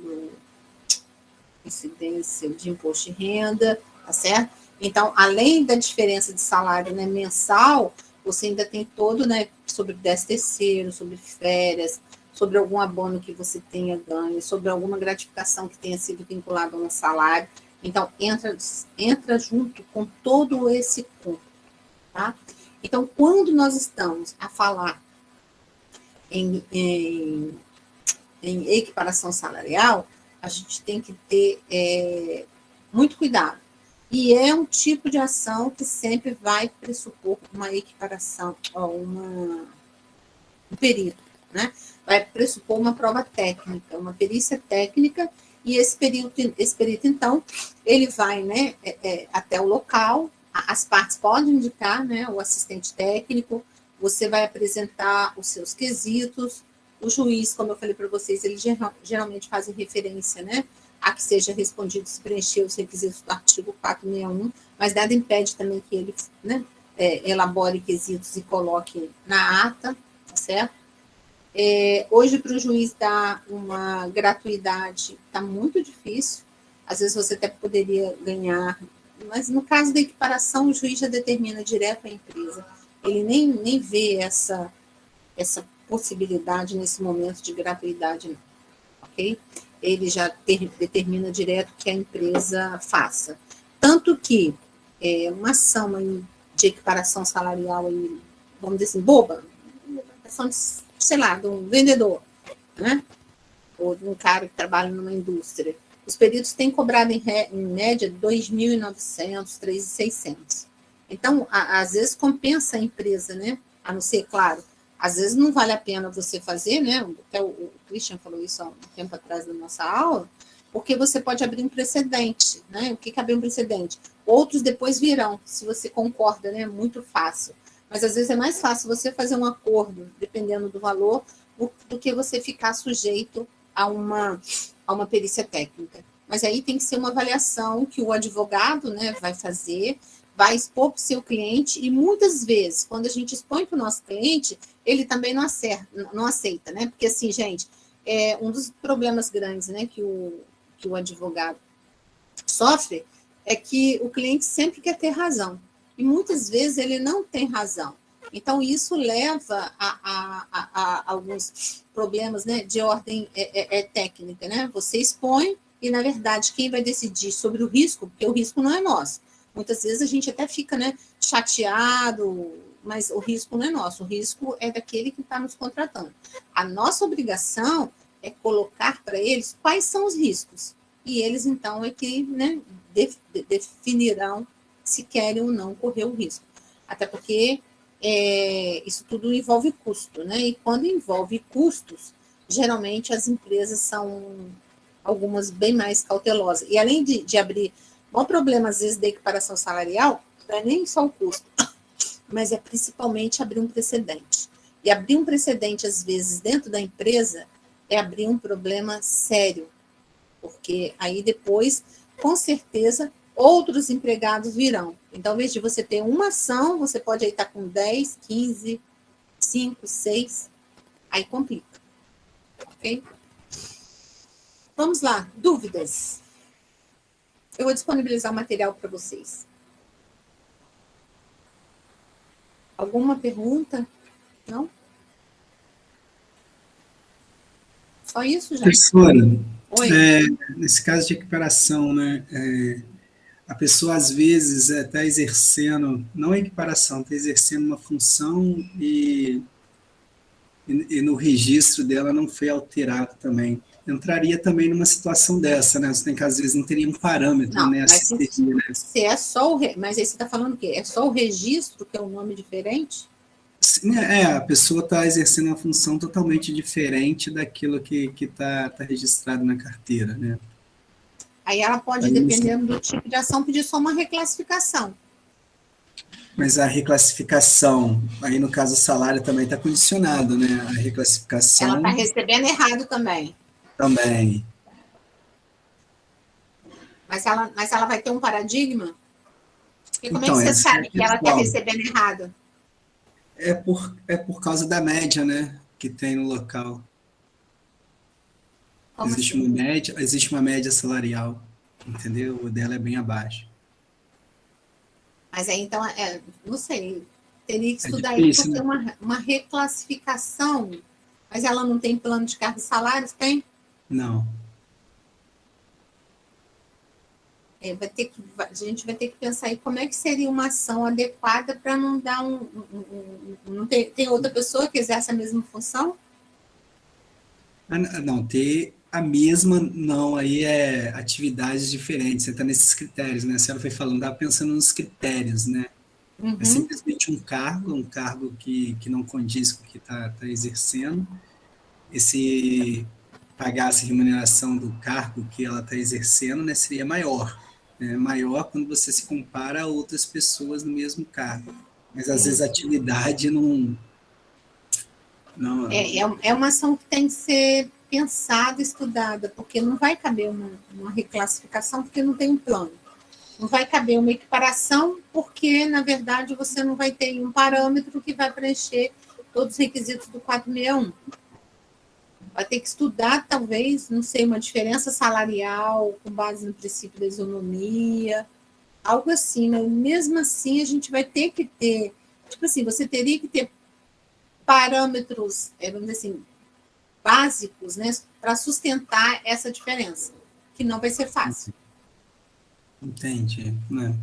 de imposto de renda, tá certo? Então, além da diferença de salário, né, mensal, você ainda tem todo, né, sobre 10º, sobre férias, sobre algum abono que você tenha ganho, sobre alguma gratificação que tenha sido vinculada a um salário. Então, entra junto com todo esse ponto, tá? Então, quando nós estamos a falar em equiparação salarial, a gente tem que ter muito cuidado. E é um tipo de ação que sempre vai pressupor uma equiparação, um perito, né? Vai pressupor uma prova técnica, uma perícia técnica, e esse perito, então, ele vai, né, até o local, as partes podem indicar, né, o assistente técnico, você vai apresentar os seus quesitos, o juiz, como eu falei para vocês, eles geralmente fazem referência, né, a que seja respondido se preencher os requisitos do artigo 461, mas nada impede também que ele, né, elabore quesitos e coloque na ata, tá certo? Hoje, para o juiz dar uma gratuidade, está muito difícil, às vezes você até poderia ganhar, mas no caso da equiparação, o juiz já determina direto à empresa, ele nem vê essa possibilidade nesse momento de gratuidade, não, ok? Ele já determina direto que a empresa faça. Tanto que uma ação de equiparação salarial, vamos dizer assim, boba, ação de, sei lá, de um vendedor, né? Ou de um cara que trabalha numa indústria. Os peritos têm cobrado, em média, R$ 2.900, R$ 3.600. Então, às vezes, compensa a empresa, né? A não ser, claro, às vezes não vale a pena você fazer, né? Até o Christian falou isso há um tempo atrás da nossa aula, porque você pode abrir um precedente, né? O que é abrir um precedente? Outros depois virão, se você concorda, né? Muito fácil. Mas às vezes é mais fácil você fazer um acordo, dependendo do valor, do que você ficar sujeito a uma perícia técnica. Mas aí tem que ser uma avaliação que o advogado, né, vai fazer, vai expor para o seu cliente, e muitas vezes, quando a gente expõe para o nosso cliente, ele também não aceita, né? Porque assim, gente, um dos problemas grandes, né, que o advogado sofre é que o cliente sempre quer ter razão. E muitas vezes ele não tem razão. Então, isso leva a alguns problemas, né, de ordem técnica, né? Você expõe e, na verdade, quem vai decidir sobre o risco, porque o risco não é nosso. Muitas vezes a gente até fica, né, chateado, mas o risco não é nosso, o risco é daquele que está nos contratando. A nossa obrigação é colocar para eles quais são os riscos. E eles, então, é que, né, definirão se querem ou não correr o risco. Até porque isso tudo envolve custo, né? E quando envolve custos, geralmente as empresas são algumas bem mais cautelosas. E além de abrir, o problema às vezes da equiparação salarial não é nem só o custo, mas é principalmente abrir um precedente. E abrir um precedente, às vezes, dentro da empresa, é abrir um problema sério, porque aí depois, com certeza, outros empregados virão. Então, ao invés de você ter uma ação, você pode aí estar com 10, 15, 5, 6, aí complica. Ok? Vamos lá, dúvidas? Eu vou disponibilizar o material para vocês. Alguma pergunta? Não? Só isso, já? Professora, Oi? nesse caso de equiparação, né, a pessoa às vezes está exercendo, não a equiparação, está exercendo uma função e no registro dela não foi alterado também. Entraria também numa situação dessa, né? Você tem que às vezes não teria um parâmetro, Não, né? mas se é só mas aí você está falando o quê? É só o registro que é um nome diferente? A pessoa está exercendo uma função totalmente diferente daquilo que está registrado na carteira, né? Aí ela pode, dependendo do tipo de ação, pedir só uma reclassificação. Mas a reclassificação, aí no caso o salário também está condicionado, né? A reclassificação... Ela está recebendo errado também. Também. Mas ela vai ter um paradigma? E como Então, é que você sabe que ela está recebendo errado? É por causa da média, né? Que tem no local. Como existe assim? existe uma média salarial, entendeu? O dela é bem abaixo. Mas aí, então, não sei, teria que estudar difícil, isso, porque né? uma reclassificação, mas ela não tem plano de cargos e salários, tem? Não. A gente vai ter que pensar aí como é que seria uma ação adequada para não dar não tem outra pessoa que exerce a mesma função? Não, ter a mesma, não, aí é atividades diferentes, você está nesses critérios, né? A senhora foi falando, estava pensando nos critérios, né? É Uhum. simplesmente um cargo que não condiz com o que está exercendo. Esse pagasse a remuneração do cargo que ela está exercendo, né, seria maior. Né? Maior quando você se compara a outras pessoas no mesmo cargo. Mas às vezes a Isso. atividade não. É, não é uma ação que tem que ser pensada, estudada, porque não vai caber uma reclassificação, porque não tem um plano. Não vai caber uma equiparação, porque, na verdade, você não vai ter um parâmetro que vai preencher todos os requisitos do 461. Vai ter que estudar, talvez, não sei, uma diferença salarial com base no princípio da isonomia, algo assim, né? Mesmo assim, a gente vai ter que ter, tipo assim, você teria que ter parâmetros, vamos dizer assim, básicos, né, para sustentar essa diferença, que não vai ser fácil. entende, né?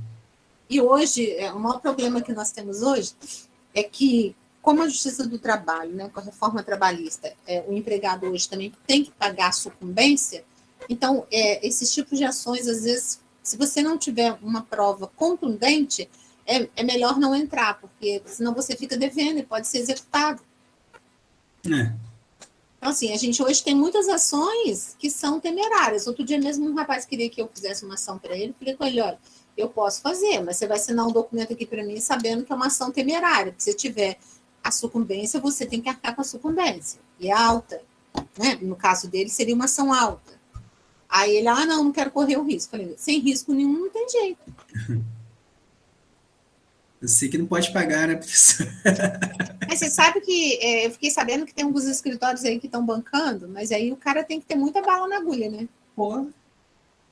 E hoje, o maior problema que nós temos hoje é que, como a Justiça do Trabalho, né, com a reforma trabalhista, o empregado hoje também tem que pagar a sucumbência, então, esses tipos de ações, às vezes, se você não tiver uma prova contundente, é melhor não entrar, porque senão você fica devendo e pode ser executado. É, Então, assim, a gente hoje tem muitas ações que são temerárias. Outro dia mesmo um rapaz queria que eu fizesse uma ação para ele, falei com ele, olha, eu posso fazer, mas você vai assinar um documento aqui para mim sabendo que é uma ação temerária. Se tiver a sucumbência, você tem que arcar com a sucumbência. E é alta. Né? No caso dele, seria uma ação alta. Aí ele, não quero correr o risco. Falei, sem risco nenhum, não tem jeito. eu sei que não pode pagar, né, professor? Mas você sabe que eu fiquei sabendo que tem alguns escritórios aí que estão bancando, mas aí o cara tem que ter muita bala na agulha, né? Pô,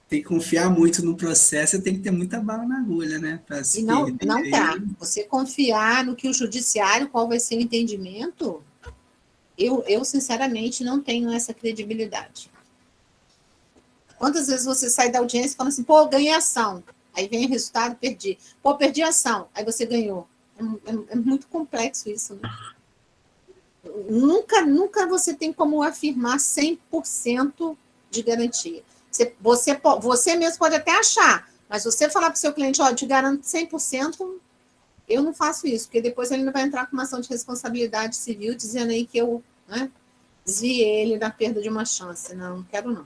tem que confiar muito no processo e tem que ter muita bala na agulha, né? Para E se não, perder não dá. aí. Você confiar no que o judiciário, qual vai ser o entendimento, eu sinceramente não tenho essa credibilidade. Quantas vezes você sai da audiência e fala assim, pô, ganhei ação. Aí vem o resultado, perdi. Pô, perdi a ação. Aí você ganhou. É muito complexo isso, né? Nunca você tem como afirmar 100% de garantia. Você mesmo pode até achar, mas você falar para o seu cliente, te garanto 100%, eu não faço isso, porque depois ele não vai entrar com uma ação de responsabilidade civil dizendo aí que eu, né, desviei ele da perda de uma chance. Não quero não.